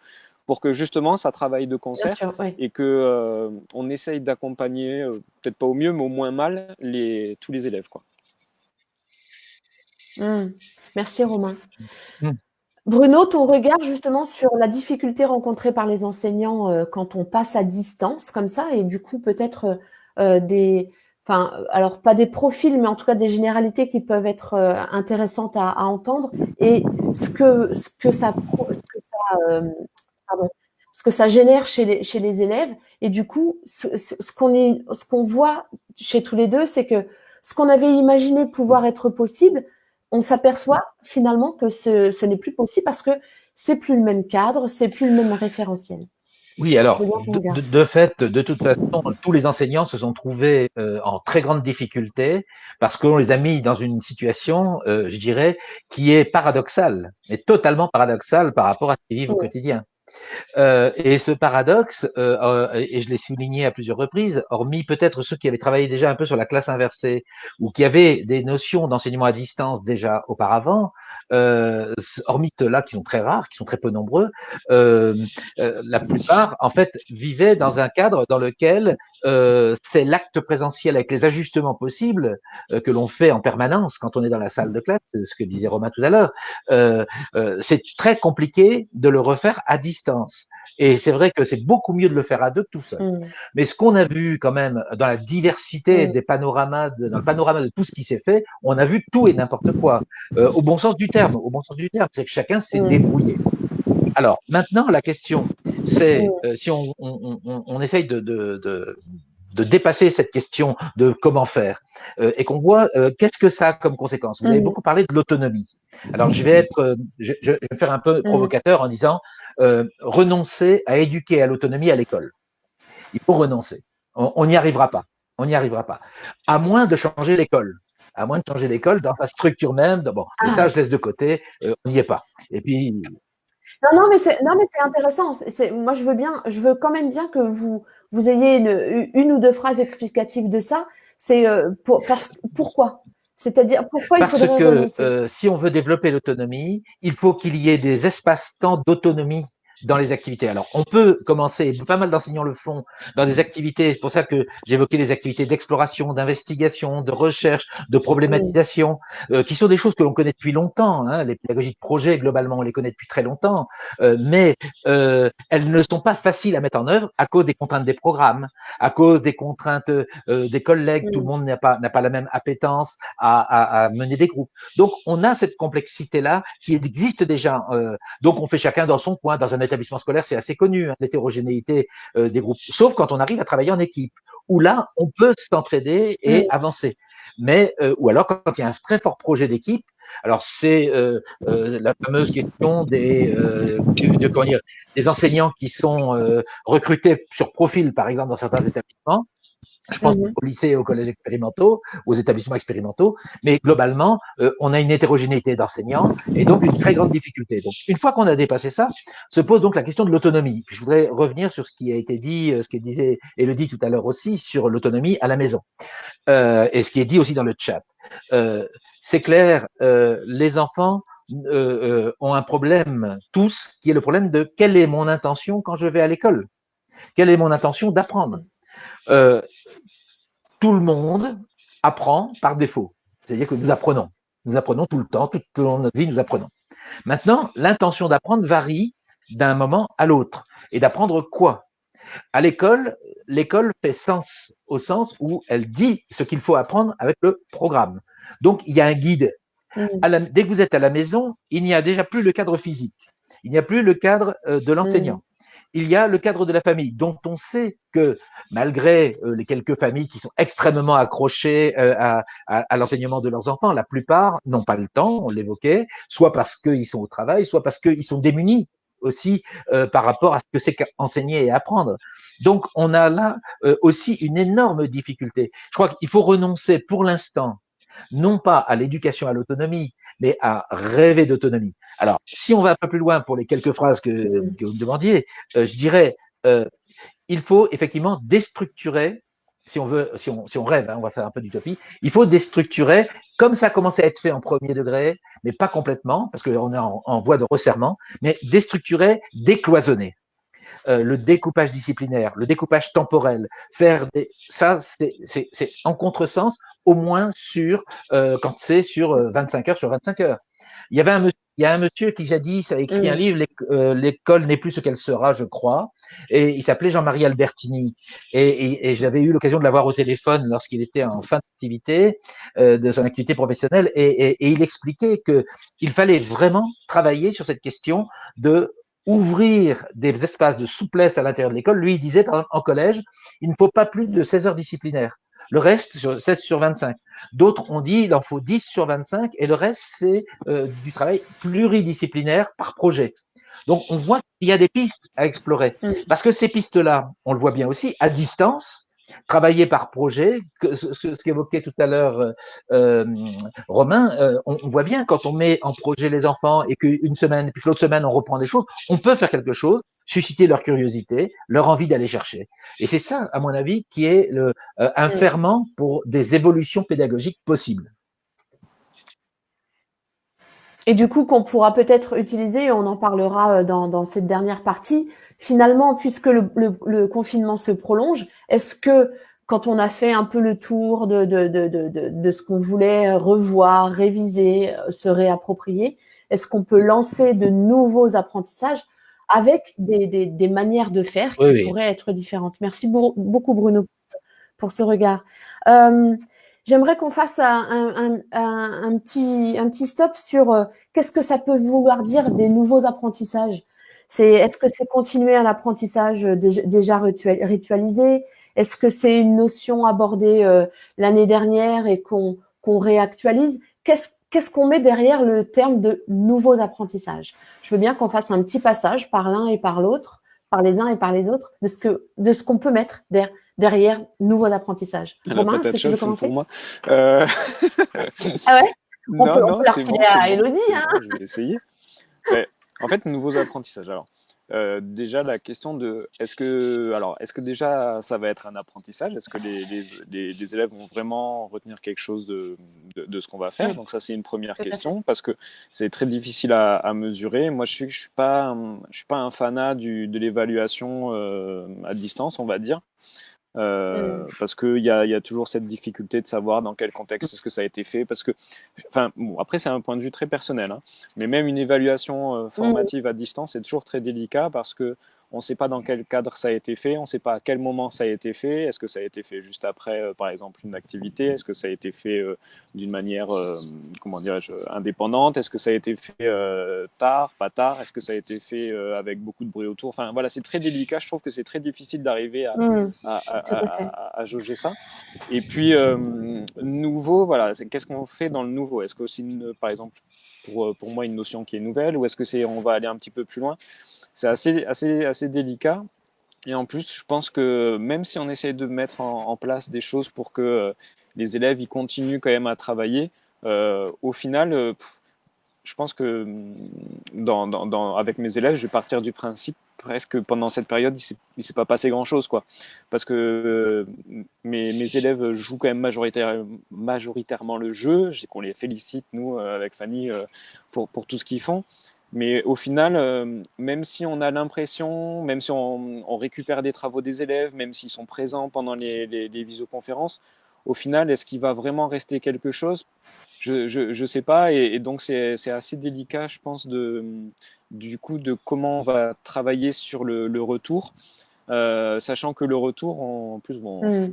Speaker 2: pour que justement, ça travaille de concert et que on essaye d'accompagner, peut-être pas au mieux, mais au moins mal, tous les élèves, quoi.
Speaker 1: Merci, Romain. Bruno, ton regard justement sur la difficulté rencontrée par les enseignants quand on passe à distance comme ça, et du coup peut-être alors pas des profils, mais en tout cas des généralités qui peuvent être intéressantes à entendre, et ce que ça génère chez les élèves. Et du coup, ce qu'on voit chez tous les deux, c'est que ce qu'on avait imaginé pouvoir être possible, on s'aperçoit finalement que ce n'est plus possible parce que c'est plus le même cadre, c'est plus le même référentiel.
Speaker 4: Oui, alors, de fait, de toute façon, tous les enseignants se sont trouvés en très grande difficulté parce qu'on les a mis dans une situation, je dirais, qui est paradoxale, mais totalement paradoxale par rapport à ce qu'ils vivent au quotidien. Et ce paradoxe, et je l'ai souligné à plusieurs reprises, hormis peut-être ceux qui avaient travaillé déjà un peu sur la classe inversée ou qui avaient des notions d'enseignement à distance déjà auparavant, hormis ceux-là qui sont très rares, qui sont très peu nombreux, la plupart, en fait, vivaient dans un cadre dans lequel c'est l'acte présentiel avec les ajustements possibles que l'on fait en permanence quand on est dans la salle de classe, c'est ce que disait Romain tout à l'heure. C'est très compliqué de le refaire à distance. Et c'est vrai que c'est beaucoup mieux de le faire à deux que tout seul. Mais ce qu'on a vu quand même dans la diversité des panoramas, dans le panorama de tout ce qui s'est fait, on a vu tout et n'importe quoi. Au bon sens du terme, c'est que chacun s'est débrouillé. Alors maintenant, la question, c'est si on essaye de dépasser cette question de comment faire et qu'on voit qu'est-ce que ça a comme conséquence. Vous avez beaucoup parlé de l'autonomie. Alors je vais faire un peu provocateur en disant renoncer à éduquer à l'autonomie à l'école. Il faut renoncer. On n'y arrivera pas. On n'y arrivera pas. À moins de changer l'école. À moins de changer l'école dans sa structure même. Bon, mais ça, je laisse de côté. On n'y est pas. Et puis.
Speaker 1: Non, mais c'est intéressant. Moi, je veux quand même bien que vous ayez une ou deux phrases explicatives de ça. C'est pourquoi? C'est-à-dire, pourquoi il faudrait renoncer?
Speaker 4: Parce que si on veut développer l'autonomie, il faut qu'il y ait des espaces-temps d'autonomie dans les activités. Alors, on peut commencer, pas mal d'enseignants le font, dans des activités, c'est pour ça que j'évoquais les activités d'exploration, d'investigation, de recherche, de problématisation, qui sont des choses que l'on connaît depuis longtemps. Hein. Les pédagogies de projet, globalement, on les connaît depuis très longtemps, mais elles ne sont pas faciles à mettre en œuvre à cause des contraintes des programmes, à cause des contraintes des collègues. Tout le monde n'a pas la même appétence à mener des groupes. Donc, on a cette complexité-là qui existe déjà. Donc, on fait chacun dans son coin, dans un établissement scolaire, c'est assez connu, hein, l'hétérogénéité des groupes. Sauf quand on arrive à travailler en équipe, où là, on peut s'entraider et avancer. mais ou alors quand il y a un très fort projet d'équipe. Alors c'est la fameuse question comment dire, des enseignants qui sont recrutés sur profil, par exemple, dans certains établissements. Je pense
Speaker 1: Mhm.
Speaker 4: au lycée, aux collèges expérimentaux, aux établissements expérimentaux, mais globalement, on a une hétérogénéité d'enseignants et donc une très grande difficulté. Donc, une fois qu'on a dépassé ça, se pose donc la question de l'autonomie. Je voudrais revenir sur ce qui a été dit, ce que disait Élodie tout à l'heure aussi, sur l'autonomie à la maison, et ce qui est dit aussi dans le chat. C'est clair, les enfants ont un problème, tous, qui est le problème de quelle est mon intention quand je vais à l'école? Quelle est mon intention d'apprendre? Euh, Tout le monde apprend par défaut. C'est-à-dire que nous apprenons. Nous apprenons tout le temps, tout au long de notre vie, nous apprenons. Maintenant, l'intention d'apprendre varie d'un moment à l'autre. Et d'apprendre quoi? À l'école, l'école fait sens au sens où elle dit ce qu'il faut apprendre avec le programme. Donc, il y a un guide.
Speaker 1: Mhm.
Speaker 4: Dès que vous êtes à la maison, il n'y a déjà plus le cadre physique. Il n'y a plus le cadre de l'enseignant.
Speaker 1: Mhm.
Speaker 4: Il y a le cadre de la famille, dont on sait que malgré les quelques familles qui sont extrêmement accrochées à l'enseignement de leurs enfants, la plupart n'ont pas le temps, on l'évoquait, soit parce qu'ils sont au travail, soit parce qu'ils sont démunis aussi par rapport à ce que c'est qu'enseigner et apprendre. Donc on a là aussi une énorme difficulté. Je crois qu'il faut renoncer pour l'instant non pas à l'éducation à l'autonomie, mais à rêver d'autonomie. Alors, si on va un peu plus loin pour les quelques phrases que vous me demandiez, je dirais, euh, il faut effectivement déstructurer, si on rêve, hein, on va faire un peu d'utopie, il faut déstructurer, comme ça a commencé à être fait en premier degré, mais pas complètement, parce qu'on est en voie de resserrement, mais déstructurer, décloisonner. Le découpage disciplinaire, le découpage temporel, ça c'est en contresens au moins quand c'est sur 25 heures sur 25 heures. Il y a un monsieur qui jadis a écrit un
Speaker 1: Mhm.
Speaker 4: livre, L'école n'est plus ce qu'elle sera, je crois, et il s'appelait Jean-Marie Albertini. Et j'avais eu l'occasion de l'avoir au téléphone lorsqu'il était en fin d'activité, de son activité professionnelle, et il expliquait que il fallait vraiment travailler sur cette question de ouvrir des espaces de souplesse à l'intérieur de l'école. Lui, il disait, par exemple, en collège, il ne faut pas plus de 16 heures disciplinaires. Le reste, 16 sur 25. D'autres ont dit, il en faut 10 sur 25 et le reste, c'est du travail pluridisciplinaire par projet. Donc, on voit qu'il y a des pistes à explorer.
Speaker 1: Mhm.
Speaker 4: Parce que ces pistes-là, on le voit bien aussi, à distance, travailler par projet, ce qu'évoquait tout à l'heure euh, Romain, on voit bien quand on met en projet les enfants et qu'une semaine, puis que l'autre semaine, on reprend des choses, on peut faire quelque chose, susciter leur curiosité, leur envie d'aller chercher. Et c'est ça, à mon avis, qui est un
Speaker 1: Mhm.
Speaker 4: ferment pour des évolutions pédagogiques possibles.
Speaker 1: Et du coup, qu'on pourra peut-être utiliser, et on en parlera dans cette dernière partie, finalement, puisque le confinement se prolonge, est-ce que quand on a fait un peu le tour de ce qu'on voulait revoir, réviser, se réapproprier, est-ce qu'on peut lancer de nouveaux apprentissages avec des manières de faire
Speaker 4: Oui,
Speaker 1: qui
Speaker 4: oui.
Speaker 1: pourraient être différentes? Merci beaucoup, Bruno, pour ce regard. Euh, J'aimerais qu'on fasse un petit stop sur qu'est-ce que ça peut vouloir dire des nouveaux apprentissages. Est-ce que c'est continuer un apprentissage déjà ritualisé? Est-ce que c'est une notion abordée l'année dernière et qu'on réactualise? Qu'est-ce qu'on met derrière le terme de nouveaux apprentissages? Je veux bien qu'on fasse un petit passage par l'un et par l'autre, par les uns et par les autres, de ce qu'on peut mettre derrière nouveaux apprentissages.
Speaker 2: La
Speaker 1: Romain, est-ce que
Speaker 2: patate
Speaker 1: tu veux
Speaker 2: chaude, c'est pour
Speaker 1: commencer?
Speaker 2: moi. Euh,
Speaker 1: Ah ouais?
Speaker 2: Non,
Speaker 1: On
Speaker 2: non,
Speaker 1: peut la
Speaker 2: c'est
Speaker 1: refiler
Speaker 2: bon, c'est
Speaker 1: à
Speaker 2: bon,
Speaker 1: Elodie,
Speaker 2: c'est
Speaker 1: hein?
Speaker 2: bon, je vais essayer. Mais, en fait, nouveaux apprentissages. Alors, déjà, la question de est-ce que déjà ça va être un apprentissage? Est-ce que les élèves vont vraiment retenir quelque chose de ce qu'on va faire?
Speaker 1: Mm,
Speaker 2: Donc, ça, c'est une première
Speaker 1: tout à fait.
Speaker 2: question parce que c'est très difficile à mesurer. Moi, je suis pas, je suis pas un fanat de l'évaluation à distance, on va dire.
Speaker 1: Mm,
Speaker 2: Parce qu'il y a toujours cette difficulté de savoir dans quel contexte est-ce que ça a été fait. Parce que, enfin, bon, après, c'est un point de vue très personnel, hein, mais même une évaluation
Speaker 1: mm,
Speaker 2: formative à distance est toujours très délicat parce que on ne sait pas dans quel cadre ça a été fait, on ne sait pas à quel moment ça a été fait. Est-ce que ça a été fait juste après, par exemple, une activité? Est-ce que ça a été fait d'une manière, comment dirais-je, indépendante? Est-ce que ça a été fait tard, pas tard? Est-ce que ça a été fait avec beaucoup de bruit autour? Enfin, voilà, c'est très délicat. Je trouve que c'est très difficile d'arriver
Speaker 1: Tout à fait.
Speaker 2: à jauger ça. Et puis, nouveau, voilà, qu'est-ce qu'on fait dans le nouveau? Est-ce que c'est, par exemple, pour moi, une notion qui est nouvelle, ou est-ce que on va aller un petit peu plus loin? C'est assez délicat. Et en plus, je pense que même si on essaie de mettre en place des choses pour que les élèves ils continuent quand même à travailler, au final, je pense que avec mes élèves, je vais partir du principe presque pendant cette période, il s'est pas passé grand-chose, quoi. Parce que mes élèves jouent quand même majoritairement le jeu. Je sais qu'on les félicite, nous, avec Fanny, pour tout ce qu'ils font. Mais au final, même si on a l'impression, même si on récupère des travaux des élèves, même s'ils sont présents pendant les visioconférences, au final, est-ce qu'il va vraiment rester quelque chose? Je sais pas, et donc c'est assez délicat, je pense, du coup, de comment on va travailler sur le retour, sachant que le retour, en plus, bon,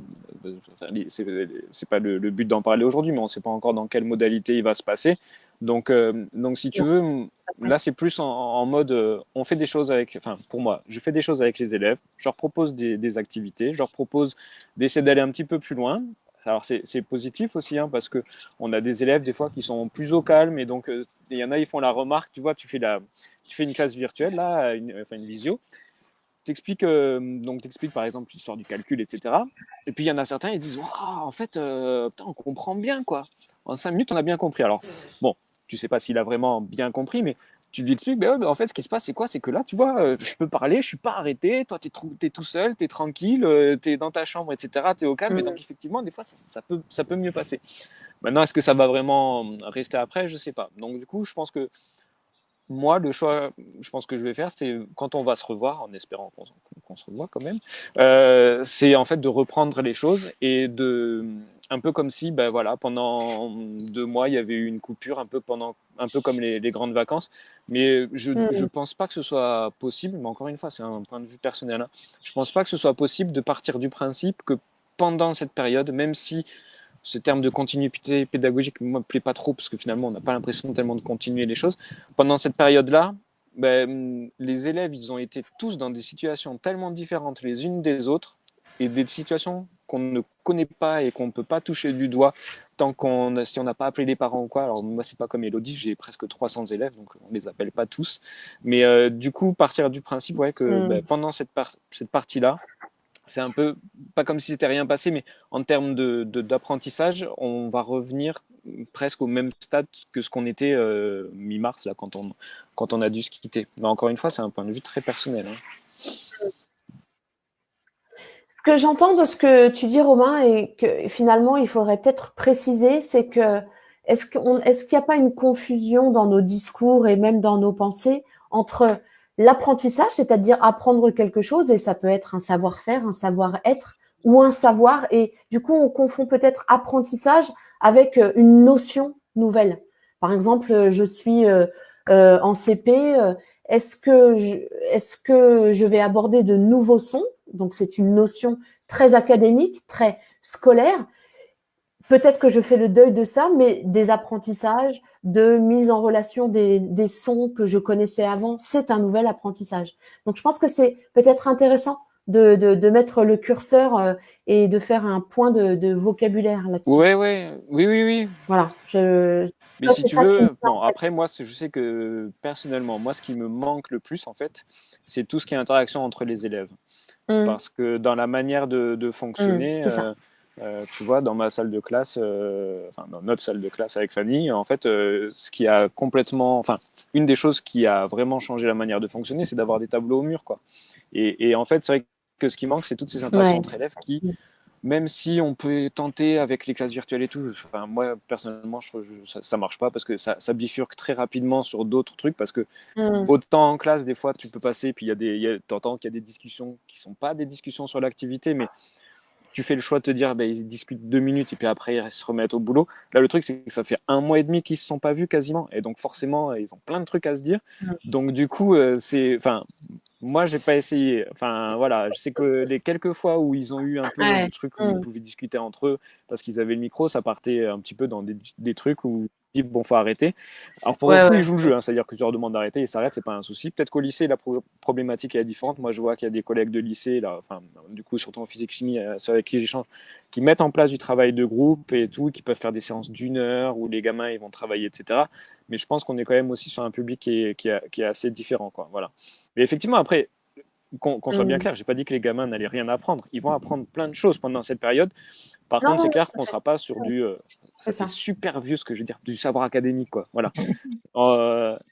Speaker 2: c'est pas le but d'en parler aujourd'hui, mais on ne sait pas encore dans quelle modalité il va se passer. Donc si tu veux, là, c'est plus en mode, on fait des choses avec, enfin, pour moi, je fais des choses avec les élèves, je leur propose des activités, je leur propose d'essayer d'aller un petit peu plus loin. Alors, c'est positif aussi, hein, parce qu'on a des élèves, des fois, qui sont plus au calme, et donc, il y en a, ils font la remarque, tu vois, tu fais une classe virtuelle, là, une visio, t'expliques par exemple l'histoire du calcul, etc. Et puis il y en a certains, ils disent waouh, en fait, putain, on comprend bien, quoi. En 5 minutes, on a bien compris. Alors, bon, tu sais pas s'il a vraiment bien compris, mais tu lui expliques, ben ouais, en fait, ce qui se passe, c'est quoi? C'est que là, tu vois, je peux parler, je suis pas arrêté, toi, t'es tout seul, t'es tranquille, t'es dans ta chambre, etc., t'es au calme, et donc effectivement, des fois, ça peut mieux passer. Maintenant, est-ce que ça va vraiment rester après? Je sais pas. Donc, du coup, je pense que moi, le choix, je pense que je vais faire, c'est quand on va se revoir, en espérant qu'on se revoit quand même, c'est en fait de reprendre les choses et un peu comme si, ben voilà, pendant 2 mois, il y avait eu une coupure, un peu comme les grandes vacances. Mais je pense pas que ce soit possible, mais encore une fois, c'est un point de vue personnel, hein. Je pense pas que ce soit possible de partir du principe que pendant cette période, même si ce terme de continuité pédagogique ne me plaît pas trop parce que finalement on n'a pas l'impression tellement de continuer les choses. Pendant cette période-là, ben, les élèves, ils ont été tous dans des situations tellement différentes les unes des autres et des situations qu'on ne connaît pas et qu'on ne peut pas toucher du doigt si on n'a pas appelé les parents ou quoi. Alors moi, c'est pas comme Elodie, j'ai presque 300 élèves, donc on les appelle pas tous. Mais du coup, partir du principe que ben, pendant cette partie-là, c'est un peu pas comme si c'était rien passé, mais en termes d'apprentissage, on va revenir presque au même stade que ce qu'on était mi-mars, là, quand on a dû se quitter. Mais encore une fois, c'est un point de vue très personnel, hein.
Speaker 1: Ce que j'entends de ce que tu dis, Romain, et que finalement il faudrait peut-être préciser, c'est que est-ce qu'il n'y a pas une confusion dans nos discours et même dans nos pensées entre l'apprentissage, c'est-à-dire apprendre quelque chose, et ça peut être un savoir-faire, un savoir-être, ou un savoir, et du coup on confond peut-être apprentissage avec une notion nouvelle. Par exemple, je suis en CP, est-ce que je vais aborder de nouveaux sons? Donc c'est une notion très académique, très scolaire. Peut-être que je fais le deuil de ça, mais des apprentissages, de mise en relation des sons que je connaissais avant, c'est un nouvel apprentissage. Donc je pense que c'est peut-être intéressant de mettre le curseur et de faire un point de vocabulaire là-dessus.
Speaker 2: Oui.
Speaker 1: Voilà.
Speaker 2: Mais si tu veux, bon, après, moi, je sais que personnellement, moi, ce qui me manque le plus, en fait, c'est tout ce qui est interaction entre les élèves. Parce que dans la manière de fonctionner, tu vois, dans ma salle de classe, dans notre salle de classe avec Fanny, en fait, une des choses qui a vraiment changé la manière de fonctionner, c'est d'avoir des tableaux au mur, quoi. Et en fait, c'est vrai que ce qui manque, c'est toutes ces interactions entre élèves qui, même si on peut tenter avec les classes virtuelles et tout, enfin, moi personnellement, ça marche pas parce que ça bifurque très rapidement sur d'autres trucs. Parce que autant en classe, des fois, tu peux passer, puis t'entends qu'il y a des discussions qui sont pas des discussions sur l'activité, mais tu fais le choix de te dire, ils discutent 2 minutes et puis après ils se remettent au boulot. Là, le truc, c'est que ça fait 1 mois et demi qu'ils se sont pas vus quasiment, et donc forcément, ils ont plein de trucs à se dire. Donc du coup, Moi, j'ai pas essayé. Enfin, voilà, je sais que les quelques fois où ils ont eu un peu
Speaker 1: Ouais.
Speaker 2: le truc où ils pouvaient discuter entre eux parce qu'ils avaient le micro, ça partait un petit peu dans des trucs où ils disent bon, faut arrêter. Alors pour le
Speaker 1: Ouais,
Speaker 2: coup, ils
Speaker 1: ouais.
Speaker 2: jouent le jeu, hein, c'est-à-dire que tu leur demandes d'arrêter, ils s'arrêtent, c'est pas un souci. Peut-être qu'au lycée, la problématique est différente. Moi, je vois qu'il y a des collègues de lycée, là, enfin, du coup, surtout en physique-chimie, ceux avec qui j'échange, qui mettent en place du travail de groupe et tout, qui peuvent faire des séances d'une heure où les gamins ils vont travailler, etc. Mais je pense qu'on est quand même aussi sur un public qui est assez différent, quoi. Voilà. Mais effectivement, après, qu'on soit bien
Speaker 1: Mmh.
Speaker 2: clair, j'ai pas dit que les gamins n'allaient rien apprendre. Ils vont apprendre plein de choses pendant cette période. Par
Speaker 1: Non,
Speaker 2: contre,
Speaker 1: non,
Speaker 2: c'est
Speaker 1: non,
Speaker 2: clair
Speaker 1: tout à
Speaker 2: qu'on
Speaker 1: fait.
Speaker 2: sera pas sur du.
Speaker 1: C'est
Speaker 2: Ça fait
Speaker 1: ça.
Speaker 2: super vieux ce que je veux dire, du savoir académique, quoi. Voilà.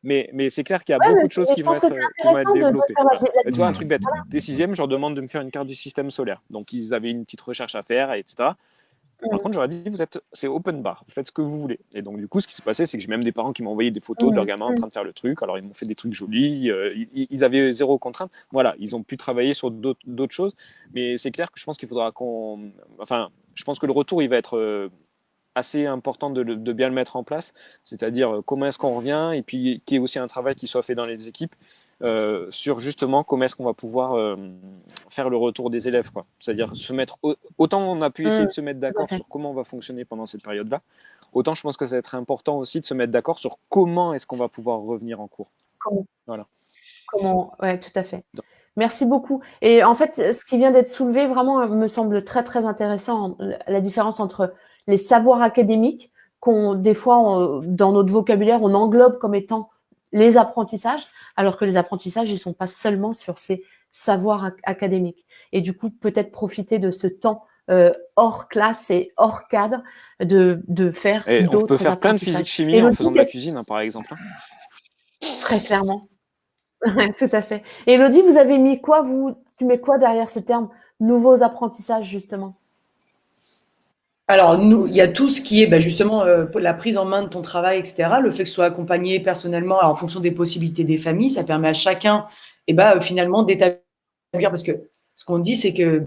Speaker 2: Mais c'est clair qu'il y a
Speaker 1: Ouais,
Speaker 2: beaucoup de choses
Speaker 1: mais je pense que c'est
Speaker 2: qui vont être
Speaker 1: intéressant de
Speaker 2: développées.
Speaker 1: faire
Speaker 2: Voilà.
Speaker 1: la
Speaker 2: Et tu vois, un truc
Speaker 1: différence.
Speaker 2: bête. Des sixièmes, je leur demande de me faire une carte du système solaire. Donc, ils avaient une petite recherche à faire, etc. Par
Speaker 1: Mmh.
Speaker 2: contre, j'aurais dit, c'est open bar, faites ce que vous voulez. Et donc, du coup, ce qui s'est passé, c'est que j'ai même des parents qui m'ont envoyé des photos de leurs
Speaker 1: Mmh.
Speaker 2: gamins en
Speaker 1: Mmh.
Speaker 2: train de faire le truc. Alors, ils m'ont fait des trucs jolis, ils avaient zéro contrainte. Voilà, ils ont pu travailler sur d'autres choses. Mais c'est clair que je pense qu'il faudra qu'on. Enfin, je pense que le retour, il va être assez important de bien le mettre en place. C'est-à-dire, comment est-ce qu'on revient et puis qu'il y ait aussi un travail qui soit fait dans les équipes. Sur justement comment est-ce qu'on va pouvoir faire le retour des élèves, quoi. C'est-à-dire se mettre autant on a pu essayer de se mettre
Speaker 1: Tout à
Speaker 2: d'accord
Speaker 1: fait.
Speaker 2: sur comment on va fonctionner pendant cette période-là, autant je pense que ça va être important aussi de se mettre d'accord sur comment est-ce qu'on va pouvoir revenir en cours.
Speaker 1: Comment
Speaker 2: Voilà.
Speaker 1: ouais, tout à fait.
Speaker 2: Donc,
Speaker 1: Merci beaucoup. Et en fait, ce qui vient d'être soulevé vraiment me semble très, très intéressant, la différence entre les savoirs académiques des fois, dans notre vocabulaire, on englobe comme étant les apprentissages, alors que les apprentissages, ils sont pas seulement sur ces savoirs académiques. Et du coup, peut-être profiter de ce temps hors classe et hors cadre de faire
Speaker 2: et on peut
Speaker 1: d'autres
Speaker 2: faire plein de
Speaker 1: apprentissages.
Speaker 2: physique-chimie en
Speaker 1: Élodie,
Speaker 2: faisant de la cuisine, hein, par exemple.
Speaker 1: très clairement. Ouais, tout à fait. Et Elodie, vous avez mis quoi, tu mets quoi derrière ce terme nouveaux apprentissages, justement?
Speaker 3: Alors, nous, il y a tout ce qui est justement la prise en main de ton travail, etc. Le fait que ce soit accompagné personnellement, alors, en fonction des possibilités des familles, ça permet à chacun, finalement, d'établir. Parce que ce qu'on dit, c'est que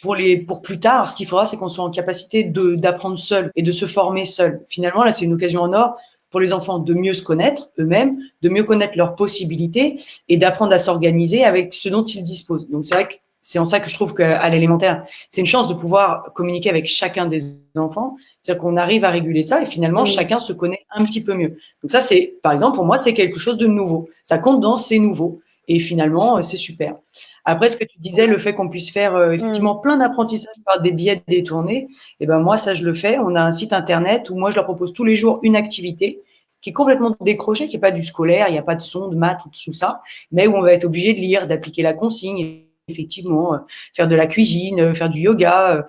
Speaker 3: pour plus tard, ce qu'il faudra, c'est qu'on soit en capacité d'apprendre seul et de se former seul. Finalement, là, c'est une occasion en or pour les enfants de mieux se connaître eux-mêmes, de mieux connaître leurs possibilités et d'apprendre à s'organiser avec ce dont ils disposent. Donc, c'est vrai que c'est en ça que je trouve qu'à l'élémentaire, c'est une chance de pouvoir communiquer avec chacun des enfants. C'est-à-dire qu'on arrive à réguler ça et finalement,
Speaker 1: Mmh.
Speaker 3: chacun se connaît un petit peu mieux. Donc ça, c'est, par exemple, pour moi, c'est quelque chose de nouveau. Ça compte dans ces nouveaux. Et finalement, c'est super. Après, ce que tu disais, le fait qu'on puisse faire
Speaker 1: Mmh.
Speaker 3: effectivement plein d'apprentissages par des billets détournés, moi, ça, je le fais. On a un site internet où moi, je leur propose tous les jours une activité qui est complètement décrochée, qui n'est pas du scolaire, il n'y a pas de son, de maths ou de tout ça, mais où on va être obligé de lire, d'appliquer la consigne, effectivement, faire de la cuisine, faire du yoga,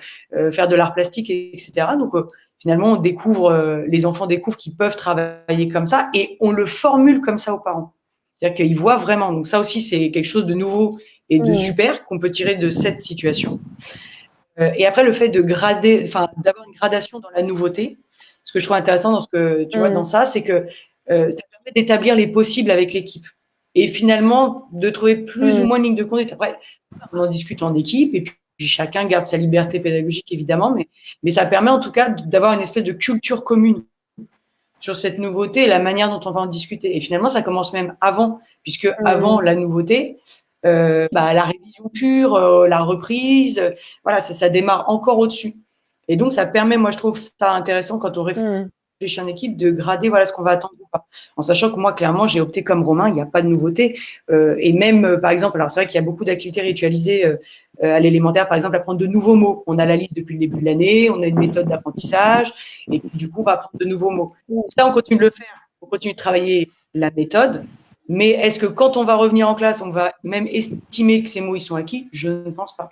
Speaker 3: faire de l'art plastique, etc. Donc, finalement, les enfants découvrent qu'ils peuvent travailler comme ça et on le formule comme ça aux parents. C'est-à-dire qu'ils voient vraiment. Donc, ça aussi, c'est quelque chose de nouveau et de
Speaker 1: Mmh.
Speaker 3: super qu'on peut tirer de cette situation. Et après, le fait d'avoir une gradation dans la nouveauté, ce que je trouve intéressant dans ce que tu vois dans
Speaker 1: Mmh.
Speaker 3: ça, c'est que ça permet d'établir les possibles avec l'équipe et finalement de trouver plus ou
Speaker 1: Mmh.
Speaker 3: moins une ligne de conduite. Après, on en discute en équipe et puis chacun garde sa liberté pédagogique évidemment, mais ça permet en tout cas d'avoir une espèce de culture commune sur cette nouveauté et la manière dont on va en discuter. Et finalement, ça commence même avant, puisque avant
Speaker 1: Mmh.
Speaker 3: la nouveauté, la révision pure, la reprise, voilà, ça démarre encore au-dessus. Et donc, ça permet, moi, je trouve ça intéressant quand on
Speaker 1: Mmh.
Speaker 3: réfléchit en équipe de grader voilà ce qu'on va attendre ou pas. En sachant que moi, clairement, j'ai opté comme Romain, il n'y a pas de nouveauté. Et même, par exemple, alors c'est vrai qu'il y a beaucoup d'activités ritualisées à l'élémentaire, par exemple, apprendre de nouveaux mots. On a la liste depuis le début de l'année, on a une méthode d'apprentissage, et puis du coup, on va apprendre de nouveaux mots. Ça, on continue de le faire, on continue de travailler la méthode, mais est-ce que quand on va revenir en classe, on va même estimer que ces mots, ils sont acquis? Je ne pense pas.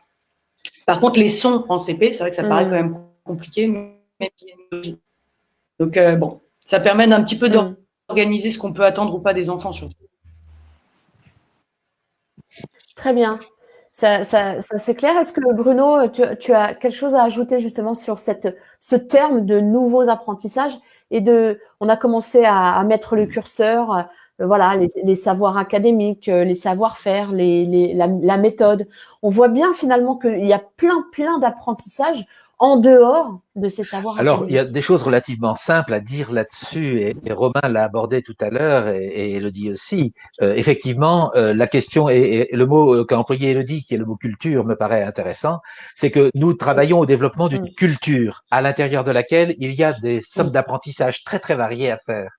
Speaker 3: Par contre, les sons en CP, c'est vrai que ça paraît quand
Speaker 1: Mmh.
Speaker 3: même compliqué, mais il y a une logique. Donc, ça permet d'un petit peu
Speaker 1: Mmh.
Speaker 3: d'organiser ce qu'on peut attendre ou pas des enfants, surtout.
Speaker 1: Très bien. Ça, c'est clair. Est-ce que Bruno, tu as quelque chose à ajouter justement sur ce terme de nouveaux apprentissages on a commencé à mettre le curseur, voilà, les savoirs académiques, les savoir-faire, la méthode. On voit bien finalement qu'il y a plein d'apprentissages en dehors de ces savoirs
Speaker 4: Alors, il y a
Speaker 1: académiques?
Speaker 4: des choses relativement simples à dire là-dessus, et Romain l'a abordé tout à l'heure, et Elodie aussi. Effectivement, la question, et le mot qu'a employé Elodie, qui est le mot culture, me paraît intéressant, c'est que nous travaillons au développement d'une
Speaker 1: Mmh,
Speaker 4: culture à l'intérieur de laquelle il y a des sommes
Speaker 1: mmh,
Speaker 4: d'apprentissage très très variées à faire.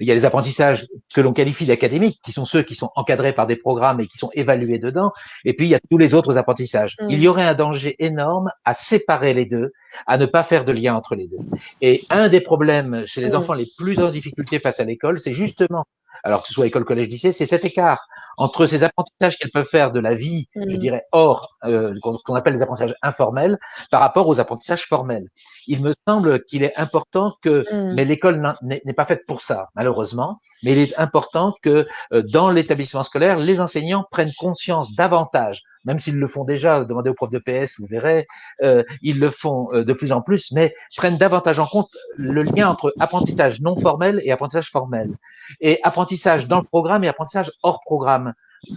Speaker 4: Il y a les apprentissages que l'on qualifie d'académiques, qui sont ceux qui sont encadrés par des programmes et qui sont évalués dedans. Et puis, il y a tous les autres apprentissages. Il y
Speaker 1: mmh,
Speaker 4: aurait un danger énorme à séparer les deux, à ne pas faire de lien entre les deux. Et un des problèmes chez les
Speaker 1: mmh,
Speaker 4: enfants les plus en difficulté face à l'école, c'est justement, alors que ce soit école, collège, lycée, c'est cet écart entre ces apprentissages qu'elles peuvent faire de la vie, je
Speaker 1: mmh,
Speaker 4: dirais, hors, qu'on appelle les apprentissages informels, par rapport aux apprentissages formels. Il me semble qu'il est important que,
Speaker 1: mmh,
Speaker 4: mais l'école n'est pas faite pour ça, malheureusement, mais il est important que dans l'établissement scolaire, les enseignants prennent conscience davantage, même s'ils le font déjà, demandez aux profs de PS, vous verrez, ils le font de plus en plus, mais prennent davantage en compte le lien entre apprentissage non formel et apprentissage formel, et apprentissage dans le programme et apprentissage hors programme.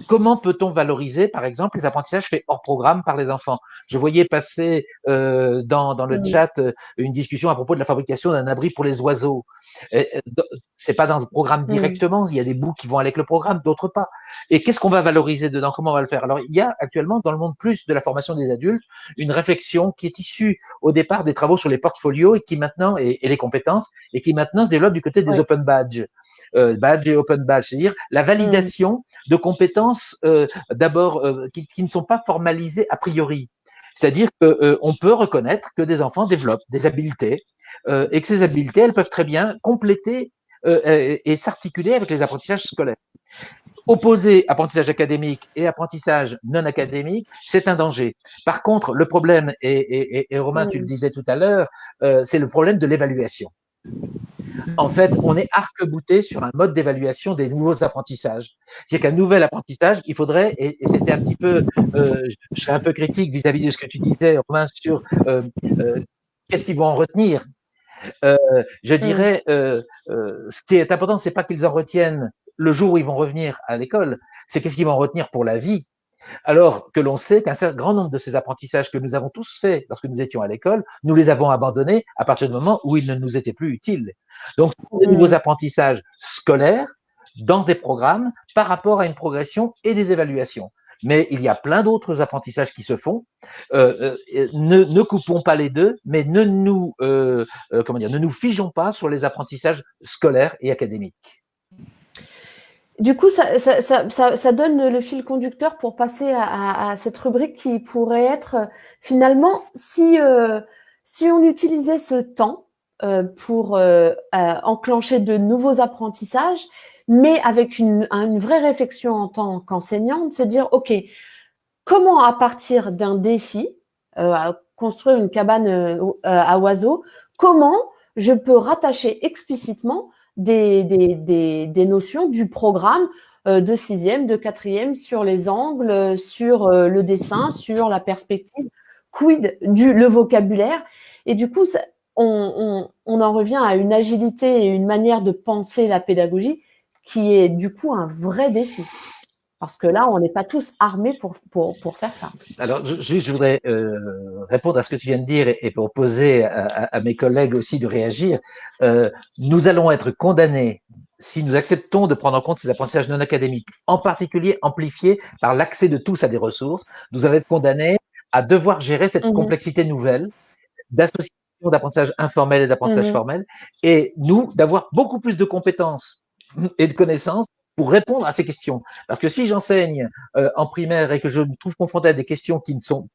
Speaker 4: Comment peut-on valoriser, par exemple, les apprentissages faits hors programme par les enfants? Je voyais passer dans le
Speaker 1: mmh,
Speaker 4: chat une discussion à propos de la fabrication d'un abri pour les oiseaux. C'est pas dans le programme
Speaker 1: mmh,
Speaker 4: directement, il y a des bouts qui vont avec le programme, d'autres pas. Et qu'est-ce qu'on va valoriser dedans? Comment on va le faire? Alors, il y a actuellement dans le monde plus de la formation des adultes une réflexion qui est issue au départ des travaux sur les portfolios et qui maintenant et les compétences et qui maintenant se développe du côté des
Speaker 1: ouais,
Speaker 4: open badges. Badge et open badge, c'est-à-dire la
Speaker 1: mmh,
Speaker 4: validation de compétences d'abord qui ne sont pas formalisées a priori. C'est-à-dire qu'on peut reconnaître que des enfants développent des habiletés et que ces habiletés, elles peuvent très bien compléter et s'articuler avec les apprentissages scolaires. Opposer apprentissage académique et apprentissage non académique, c'est un danger. Par contre, le problème, et Romain, tu le
Speaker 1: mmh,
Speaker 4: disais tout à l'heure, c'est le problème de l'évaluation. En fait, on est arc-bouté sur un mode d'évaluation des nouveaux apprentissages. C'est qu'un nouvel apprentissage, il faudrait, et c'était un petit peu, je serais un peu critique vis-à-vis de ce que tu disais, Romain, sur euh, qu'est-ce qu'ils vont en retenir. Euh, je
Speaker 1: mmh,
Speaker 4: dirais, ce qui est important, c'est pas qu'ils en retiennent le jour où ils vont revenir à l'école, c'est qu'est-ce qu'ils vont en retenir pour la vie. Alors que l'on sait qu'un certain grand nombre de ces apprentissages que nous avons tous faits lorsque nous étions à l'école, nous les avons abandonnés à partir du moment où ils ne nous étaient plus utiles. Donc, ce sont des nouveaux
Speaker 1: mmh.
Speaker 4: apprentissages scolaires dans des programmes par rapport à une progression et des évaluations. Mais il y a plein d'autres apprentissages qui se font. Ne coupons pas les deux, mais ne nous figeons pas sur les apprentissages scolaires et académiques.
Speaker 1: Du coup, ça donne le fil conducteur pour passer à cette rubrique qui pourrait être finalement, si on utilisait ce temps pour enclencher de nouveaux apprentissages, mais avec une vraie réflexion en tant qu'enseignant, de se dire, OK, comment à partir d'un défi, à construire une cabane à oiseaux, comment je peux rattacher explicitement des notions du programme de sixième, de quatrième sur les angles, sur le dessin, sur la perspective, quid du le vocabulaire. Et du coup, on en revient à une agilité et une manière de penser la pédagogie qui est du coup un vrai défi. Parce que là, on n'est pas tous armés pour faire ça.
Speaker 4: Alors, juste, je voudrais répondre à ce que tu viens de dire et proposer à mes collègues aussi de réagir. Nous allons être condamnés si nous acceptons de prendre en compte ces apprentissages non académiques, en particulier amplifiés par l'accès de tous à des ressources. Nous allons être condamnés à devoir gérer cette
Speaker 1: Mmh.
Speaker 4: complexité nouvelle d'association d'apprentissage informel et d'apprentissage
Speaker 1: Mmh.
Speaker 4: formel, et nous, d'avoir beaucoup plus de compétences et de connaissances pour répondre à ces questions. Parce que si j'enseigne en primaire et que je me trouve confronté à des questions qui ne sont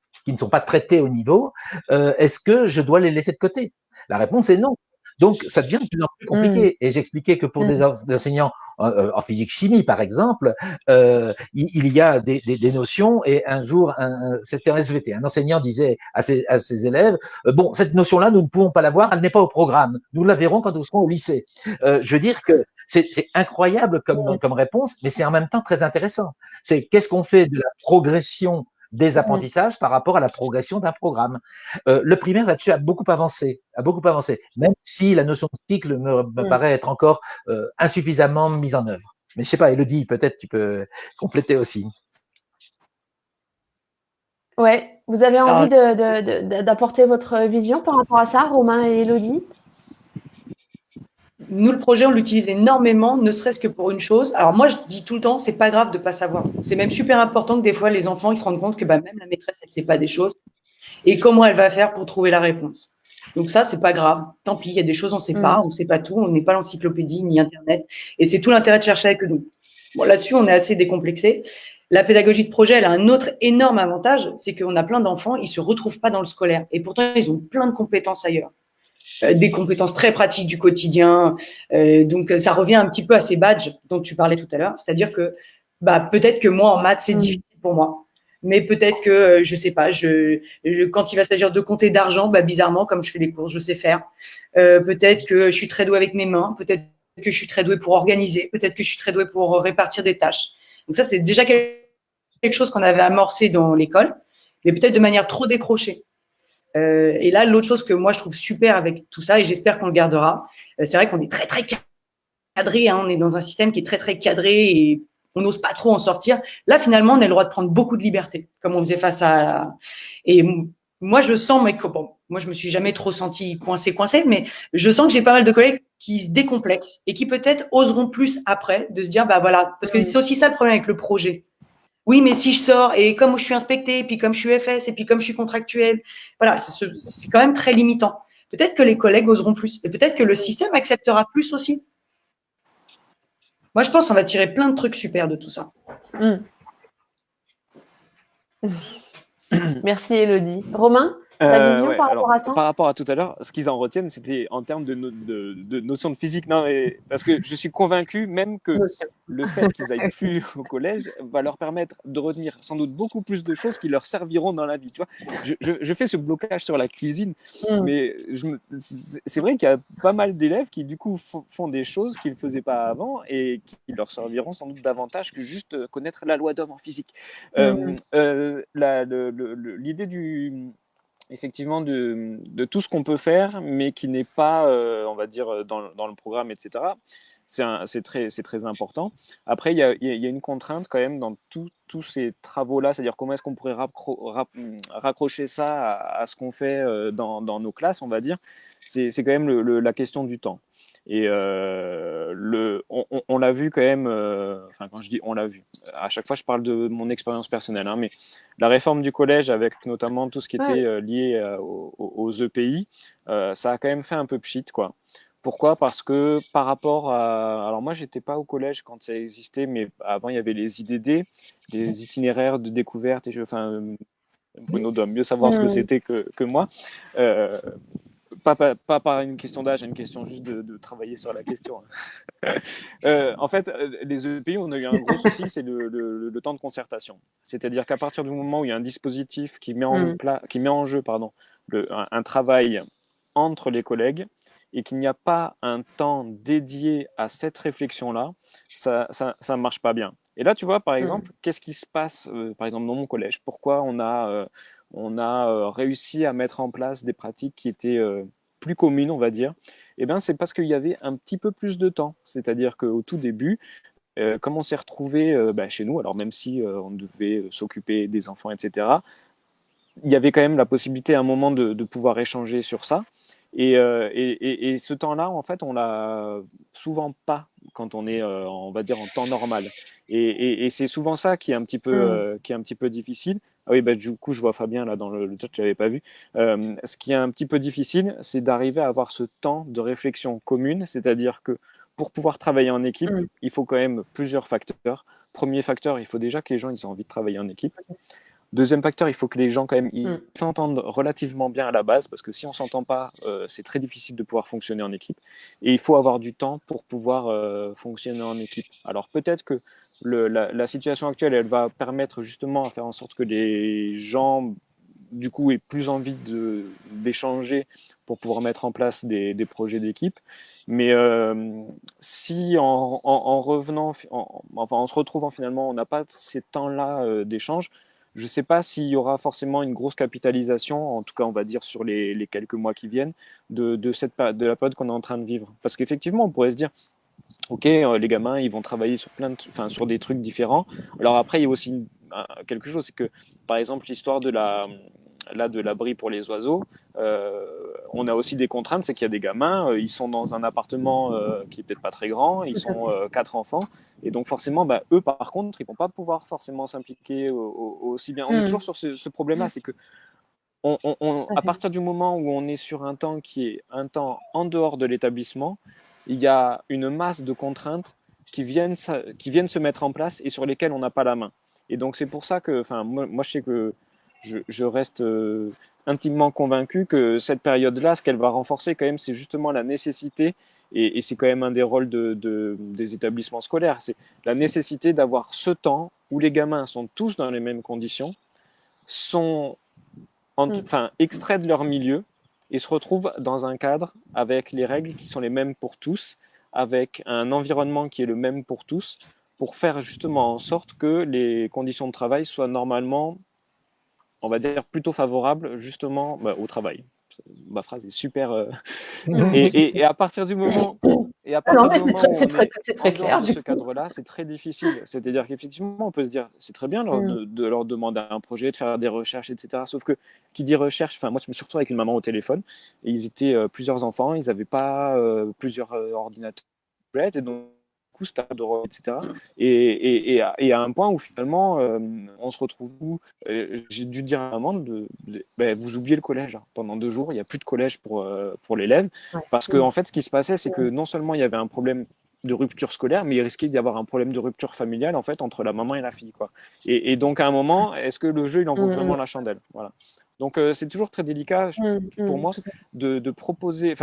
Speaker 4: pas traitées au niveau, est-ce que je dois les laisser de côté? La réponse est non. Donc, ça devient de plus en plus
Speaker 1: Mmh.
Speaker 4: compliqué. Et j'expliquais que pour
Speaker 1: Mmh.
Speaker 4: des enseignants en physique-chimie, par exemple, il y a des notions. Et un jour, c'était un SVT, un enseignant disait à ses élèves, bon, cette notion-là, nous ne pouvons pas l'avoir, elle n'est pas au programme. Nous la verrons quand nous serons au lycée. Je veux dire que c'est incroyable comme réponse, mais c'est en même temps très intéressant. C'est qu'est-ce qu'on fait de la progression des
Speaker 1: Mmh.
Speaker 4: apprentissages par rapport à la progression d'un programme. Le primaire là-dessus a beaucoup avancé, même si la notion de cycle me
Speaker 1: Mmh.
Speaker 4: paraît être encore insuffisamment mise en œuvre. Mais je sais pas, Elodie, peut-être tu peux compléter aussi.
Speaker 1: Ouais, vous avez
Speaker 3: Alors,
Speaker 1: envie d'apporter votre vision par rapport à ça, Romain et Elodie?
Speaker 3: nous, le projet, on l'utilise énormément, ne serait-ce que pour une chose. Alors moi, je dis tout le temps, c'est pas grave de pas savoir. C'est même super important que des fois, les enfants, ils se rendent compte que même la maîtresse, elle sait pas des choses. Et comment elle va faire pour trouver la réponse. Donc ça, c'est pas grave. Tant pis, il y a des choses on sait pas, on sait pas tout, on n'est pas l'encyclopédie ni Internet. Et c'est tout l'intérêt de chercher avec nous. Bon, là-dessus, on est assez décomplexé. La pédagogie de projet, elle a un autre énorme avantage, c'est qu'on a plein d'enfants, ils se retrouvent pas dans le scolaire. Et pourtant, ils ont plein de compétences ailleurs. Des compétences très pratiques du quotidien. Donc, ça revient un petit peu à ces badges dont tu parlais tout à l'heure. C'est-à-dire que peut-être que moi, en maths, c'est difficile pour moi. Mais peut-être que, je sais pas, quand il va s'agir de compter d'argent, bizarrement, comme je fais des courses, je sais faire. Peut-être que je suis très douée avec mes mains. Peut-être que je suis très douée pour organiser. Peut-être que je suis très douée pour répartir des tâches. Donc ça, c'est déjà quelque chose qu'on avait amorcé dans l'école, mais peut-être de manière trop décrochée. Et là, l'autre chose que moi, je trouve super avec tout ça, et j'espère qu'on le gardera, c'est vrai qu'on est très, très cadré. Hein, on est dans un système qui est très, très cadré et on n'ose pas trop en sortir. Là, finalement, on a le droit de prendre beaucoup de liberté, comme on faisait face à… Et moi, je sens, mais bon, moi, je me suis jamais trop senti coincée, mais je sens que j'ai pas mal de collègues qui se décomplexent et qui peut-être oseront plus après de se dire, voilà, parce que c'est aussi ça le problème avec le projet. Oui, mais si je sors et comme je suis inspectée, puis comme je suis FS et puis comme je suis contractuelle, voilà, c'est quand même très limitant. Peut-être que les collègues oseront plus et peut-être que le système acceptera plus aussi. Moi, je pense qu'on va tirer plein de trucs super de tout ça.
Speaker 1: Merci, Elodie. Romain, ta vision par rapport à ça?
Speaker 2: Par rapport à tout à l'heure, ce qu'ils en retiennent, c'était en termes de notion de physique. Non, mais, parce que je suis convaincu même que le fait qu'ils aillent plus au collège va leur permettre de retenir sans doute beaucoup plus de choses qui leur serviront dans la vie. Tu vois, je fais ce blocage sur la cuisine, mais c'est vrai qu'il y a pas mal d'élèves qui du coup font des choses qu'ils ne faisaient pas avant et qui leur serviront sans doute davantage que juste connaître la loi d'Ohm en physique. L'idée effectivement de tout ce qu'on peut faire, mais qui n'est pas, on va dire, dans le programme, etc. C'est très important. Après, il y a une contrainte quand même dans tous ces travaux-là, c'est-à-dire comment est-ce qu'on pourrait raccrocher ça à ce qu'on fait dans nos classes, on va dire. C'est quand même la question du temps. Et on l'a vu quand même, enfin quand je dis on l'a vu, à chaque fois je parle de mon expérience personnelle, hein, mais la réforme du collège avec notamment tout ce qui était lié aux EPI, ça a quand même fait un peu pchit, quoi. Pourquoi? Parce que par rapport à… Alors moi, j'étais pas au collège quand ça existait, mais avant, il y avait les IDD, les itinéraires de découverte. Enfin, Bruno doit mieux savoir ce que c'était que moi. Pas par une question d'âge, une question juste de travailler sur la question. En fait, les EPI, on a eu un gros souci, c'est le temps de concertation. C'est-à-dire qu'à partir du moment où il y a un dispositif qui met en jeu un travail entre les collègues et qu'il n'y a pas un temps dédié à cette réflexion-là, ça ne marche pas bien. Et là, tu vois, par exemple, qu'est-ce qui se passe, par exemple, dans mon collège? Pourquoi on a réussi à mettre en place des pratiques qui étaient plus communes, on va dire? Eh bien, c'est parce qu'il y avait un petit peu plus de temps. C'est-à-dire qu'au tout début, comme on s'est retrouvé chez nous, alors même si on devait s'occuper des enfants, etc., il y avait quand même la possibilité à un moment de pouvoir échanger sur ça. Et ce temps-là, en fait, on l'a souvent pas quand on est, on va dire, en temps normal. Et c'est souvent ça qui est un petit peu difficile. Ah oui, du coup, je vois Fabien là dans le chat, je l'avais pas vu. Ce qui est un petit peu difficile, c'est d'arriver à avoir ce temps de réflexion commune, c'est-à-dire que pour pouvoir travailler en équipe, il faut quand même plusieurs facteurs. Premier facteur, il faut déjà que les gens ils aient envie de travailler en équipe. Deuxième facteur, il faut que les gens quand même ils s'entendent relativement bien à la base, parce que si on s'entend pas, c'est très difficile de pouvoir fonctionner en équipe. Et il faut avoir du temps pour pouvoir fonctionner en équipe. Alors peut-être que la situation actuelle, elle va permettre justement à faire en sorte que les gens, du coup, aient plus envie d'échanger pour pouvoir mettre en place des projets d'équipe. Mais si en revenant, en se retrouvant finalement, on n'a pas ces temps-là d'échange, je ne sais pas s'il y aura forcément une grosse capitalisation, en tout cas on va dire sur les quelques mois qui viennent, de la période qu'on est en train de vivre. Parce qu'effectivement, on pourrait se dire, ok, les gamins, ils vont travailler sur sur des trucs différents. Alors après, il y a aussi quelque chose, c'est que, par exemple, l'histoire de l'abri pour les oiseaux, on a aussi des contraintes, c'est qu'il y a des gamins, ils sont dans un appartement qui est peut-être pas très grand, ils sont 4 enfants, et donc forcément, eux, par contre, ils vont pas pouvoir forcément s'impliquer aussi bien. On est toujours sur ce problème-là, c'est que à partir du moment où on est sur un temps qui est un temps en dehors de l'établissement, il y a une masse de contraintes qui viennent se mettre en place et sur lesquelles on n'a pas la main. Et donc c'est pour ça que, moi je sais que je reste intimement convaincu que cette période-là, ce qu'elle va renforcer quand même, c'est justement la nécessité, et c'est quand même un des rôles des établissements scolaires, c'est la nécessité d'avoir ce temps où les gamins sont tous dans les mêmes conditions, sont extraits de leur milieu et se retrouvent dans un cadre avec les règles qui sont les mêmes pour tous, avec un environnement qui est le même pour tous, pour faire justement en sorte que les conditions de travail soient normalement, on va dire, plutôt favorables justement au travail. Ma phrase est super. Et à partir du moment,
Speaker 1: c'est très clair.
Speaker 2: De ce cadre-là, c'est très difficile. C'est-à-dire qu'effectivement, on peut se dire, c'est très bien de leur demander un projet, de faire des recherches, etc. Sauf que qui dit recherche, moi, je me suis retrouvé avec une maman au téléphone, et ils étaient plusieurs enfants, ils n'avaient pas plusieurs ordinateurs, et donc c'était de rôle, etc. Et à un point où finalement, on se retrouve où j'ai dû dire à maman vous oubliez le collège. Pendant 2 jours, il n'y a plus de collège pour l'élève. Parce que, en fait, ce qui se passait, c'est que non seulement il y avait un problème de rupture scolaire, mais il risquait d'y avoir un problème de rupture familiale, en fait, entre la maman et la fille, quoi. Et donc, à un moment, est-ce que le jeu, il en vaut vraiment la chandelle? Voilà. Donc, c'est toujours très délicat, pour moi, de proposer,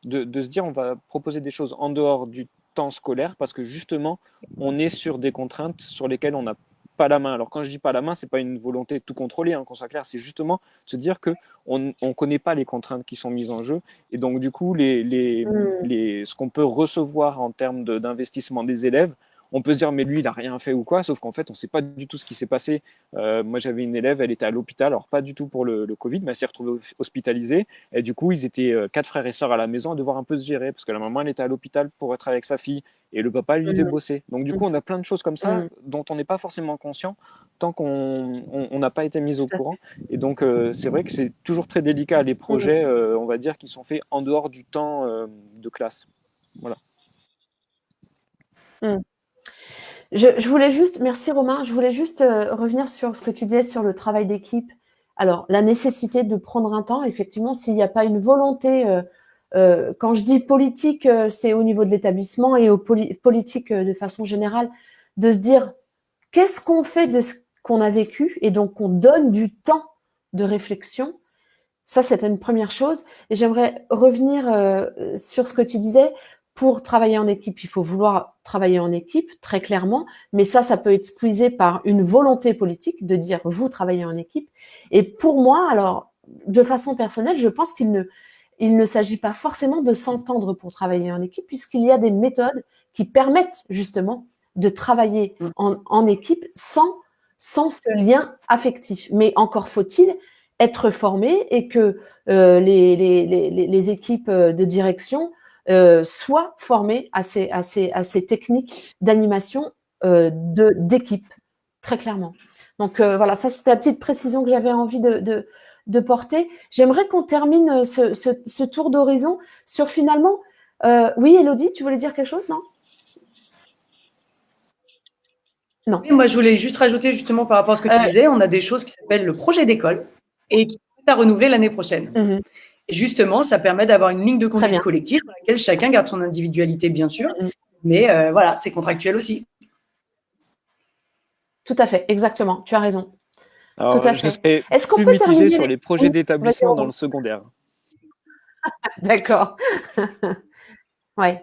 Speaker 2: de se dire, on va proposer des choses en dehors du temps scolaire, parce que justement, on est sur des contraintes sur lesquelles on n'a pas la main. Alors quand je dis pas la main, c'est pas une volonté de tout contrôler, qu'on soit clair, c'est justement de se dire que on connaît pas les contraintes qui sont mises en jeu, et donc du coup ce qu'on peut recevoir en termes d'investissement des élèves, on peut se dire mais lui il a rien fait ou quoi, sauf qu'en fait on sait pas du tout ce qui s'est passé. Moi j'avais une élève, elle était à l'hôpital, alors pas du tout pour le Covid, mais elle s'est retrouvée hospitalisée, et du coup ils étaient 4 frères et sœurs à la maison à devoir un peu se gérer, parce que la maman elle était à l'hôpital pour être avec sa fille, et le papa lui devait bosser. Donc du coup on a plein de choses comme ça dont on n'est pas forcément conscient tant qu'on n'a pas été mis au courant. Et donc c'est vrai que c'est toujours très délicat les projets, on va dire, qui sont faits en dehors du temps de classe. Voilà.
Speaker 1: Je voulais juste, merci Romain, je voulais juste revenir sur ce que tu disais sur le travail d'équipe. Alors, la nécessité de prendre un temps, effectivement, s'il n'y a pas une volonté, quand je dis politique, c'est au niveau de l'établissement et politique de façon générale, de se dire qu'est-ce qu'on fait de ce qu'on a vécu, et donc on donne du temps de réflexion. Ça, c'était une première chose. Et j'aimerais revenir sur ce que tu disais. Pour travailler en équipe, il faut vouloir travailler en équipe, très clairement, mais ça peut être squeezé par une volonté politique de dire vous travaillez en équipe. Et pour moi, alors, de façon personnelle, je pense qu'il ne s'agit pas forcément de s'entendre pour travailler en équipe, puisqu'il y a des méthodes qui permettent justement de travailler en équipe sans ce lien affectif. Mais encore faut-il être formé et que les équipes de direction soient formées à ces techniques d'animation d'équipe, très clairement. Donc voilà, ça c'était la petite précision que j'avais envie de porter. J'aimerais qu'on termine ce tour d'horizon sur finalement... oui, Élodie, tu voulais dire quelque chose, non? Non.
Speaker 3: Oui, moi, je voulais juste rajouter justement par rapport à ce que tu disais, on a des choses qui s'appellent le projet d'école et qui sont à renouveler l'année prochaine. Et justement, ça permet d'avoir une ligne de conduite collective dans laquelle chacun garde son individualité, bien sûr, mais voilà, c'est contractuel aussi.
Speaker 1: Tout à fait, exactement, tu as raison.
Speaker 2: Alors,
Speaker 1: tout à fait.
Speaker 2: Est-ce qu'on peut terminer sur les projets d'établissement dans le secondaire?
Speaker 1: D'accord. Ouais.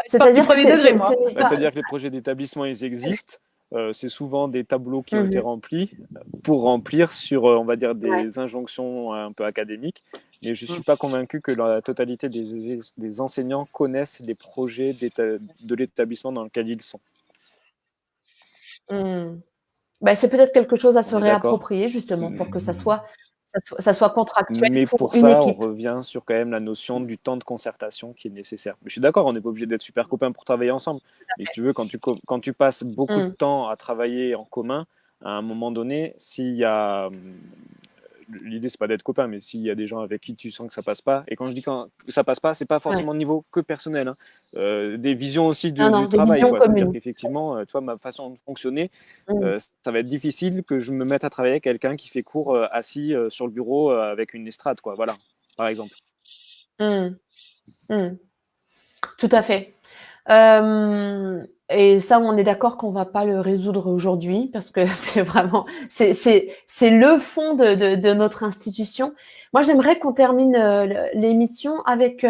Speaker 3: C'est-à-dire que
Speaker 2: les projets d'établissement, ils existent. C'est souvent des tableaux qui ont été remplis pour remplir sur, on va dire, des injonctions un peu académiques. Mais je ne suis pas convaincu que la totalité des enseignants connaissent les projets de l'établissement dans lequel ils sont.
Speaker 1: C'est peut-être quelque chose à se réapproprier, justement, pour que ça soit contractuel.
Speaker 2: Mais pour ça, on revient sur quand même la notion du temps de concertation qui est nécessaire. Mais je suis d'accord, on n'est pas obligé d'être super copains pour travailler ensemble. Mais si tu veux, quand tu passes beaucoup de temps à travailler en commun, à un moment donné, s'il y a l'idée c'est pas d'être copain, mais s'il y a des gens avec qui tu sens que ça passe pas, et quand je dis que ça passe pas, c'est pas
Speaker 1: Ouais.
Speaker 2: forcément au niveau que personnel, hein. Des visions aussi
Speaker 1: Non,
Speaker 2: du
Speaker 1: des
Speaker 2: travail,
Speaker 1: visions
Speaker 2: quoi. C'est-à-dire
Speaker 1: communes.
Speaker 2: qu'effectivement, tu vois, ma façon de fonctionner,
Speaker 1: Mmh.
Speaker 2: ça va être difficile que je me mette à travailler avec quelqu'un qui fait cours assis sur le bureau avec une estrade, quoi. Voilà, par exemple.
Speaker 1: Mmh. Mmh. Tout à fait. Et ça, on est d'accord qu'on va pas le résoudre aujourd'hui parce que c'est vraiment, c'est le fond de notre institution. Moi, j'aimerais qu'on termine l'émission avec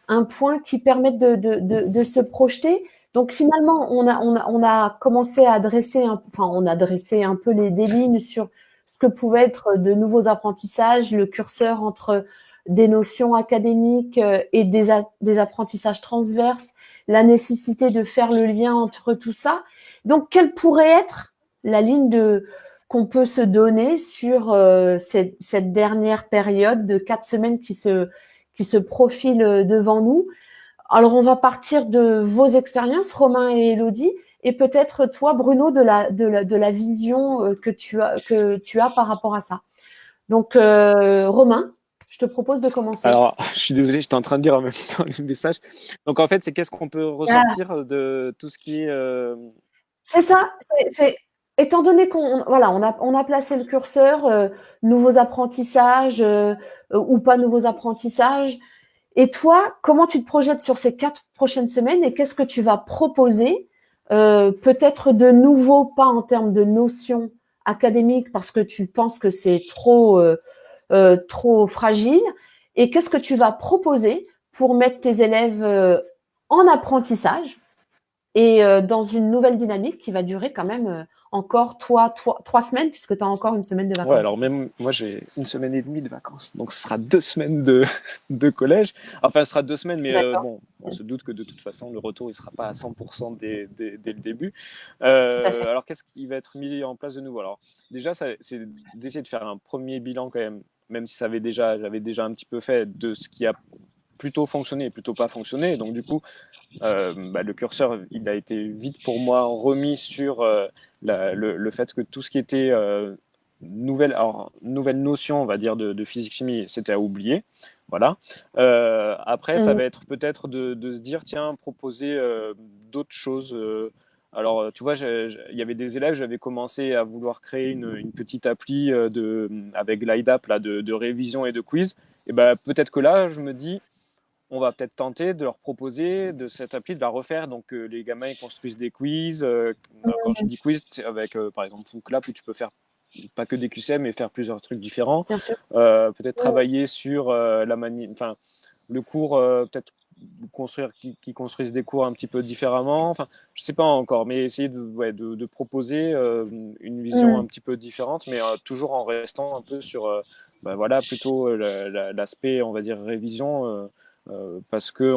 Speaker 1: un point qui permette de se projeter. Donc finalement, on a commencé à dresser, enfin, on a dressé un peu des lignes sur ce que pouvaient être de nouveaux apprentissages, le curseur entre des notions académiques et des apprentissages transverses, la nécessité de faire le lien entre tout ça. Donc, quelle pourrait être la ligne qu'on peut se donner sur cette dernière période de 4 semaines qui se profile devant nous? Alors, on va partir de vos expériences, Romain et Élodie, et peut-être toi, Bruno, de la vision que tu as par rapport à ça. Donc, Romain, je te propose de commencer.
Speaker 2: Alors, je suis désolé, j'étais en train de dire en même temps le message. Donc, en fait, c'est qu'est-ce qu'on peut ressortir de tout ce qui est.
Speaker 1: C'est ça. Étant donné voilà, on a placé le curseur, nouveaux apprentissages ou pas nouveaux apprentissages. Et toi, comment tu te projettes sur ces 4 prochaines semaines et qu'est-ce que tu vas proposer peut-être de nouveau, pas en termes de notions académiques parce que tu penses que c'est trop fragile. Et qu'est-ce que tu vas proposer pour mettre tes élèves en apprentissage et dans une nouvelle dynamique qui va durer quand même encore 3 semaines, puisque tu as encore une semaine de
Speaker 2: Ouais,
Speaker 1: vacances.
Speaker 2: alors même moi j'ai 1 semaine et demie de vacances, donc ce sera 2 semaines de collège. Enfin, ce sera 2 semaines, mais bon, on se doute que de toute façon le retour il sera pas à 100% dès le début.
Speaker 1: Tout à fait.
Speaker 2: Alors qu'est-ce qui va être mis en place de nouveau? Alors déjà, c'est d'essayer de faire un premier bilan quand même si j'avais déjà un petit peu fait de ce qui a plutôt fonctionné et plutôt pas fonctionné. Donc du coup, le curseur il a été vite pour moi remis sur le fait que tout ce qui était nouvelle notion, on va dire, de physique-chimie, c'était à oublier. Voilà. Après, ça va être peut-être de se dire, tiens, proposer d'autres choses. Alors, tu vois, il y avait des élèves, j'avais commencé à vouloir créer une petite appli avec l'IDAP là, de révision et de quiz. Et ben, peut-être que là, je me dis, on va peut-être tenter de leur proposer de cette appli de la refaire. Donc, les gamins ils construisent des quiz. Quand je dis quiz, c'est avec par exemple Foonclap où tu peux faire pas que des QCM, mais faire plusieurs trucs différents.
Speaker 1: Bien sûr.
Speaker 2: Peut-être travailler sur le cours, peut-être qui construisent des cours un petit peu différemment. Enfin, je sais pas encore, mais essayer de proposer une vision un petit peu différente, mais toujours en restant un peu sur plutôt l'aspect, on va dire, révision. Parce que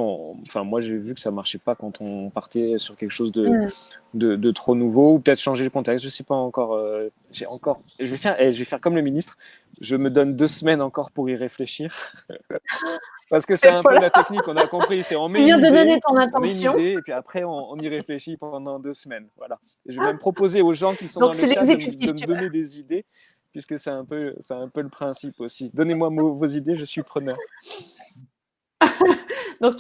Speaker 2: moi j'ai vu que ça marchait pas quand on partait sur quelque chose de trop nouveau, ou peut-être changer le contexte, je sais pas encore. Je vais faire comme le ministre, je me donne 2 semaines encore pour y réfléchir. Parce que c'est un peu la technique, on a compris, c'est on met une idée et puis après on y réfléchit pendant 2 semaines. Voilà. Et je vais même proposer aux gens qui sont
Speaker 1: Donc
Speaker 2: dans
Speaker 1: c'est
Speaker 2: le chat
Speaker 1: l'exécutif.
Speaker 2: de me donner des idées, puisque c'est un peu le principe aussi. Donnez-moi vos idées, je suis preneur.
Speaker 1: Donc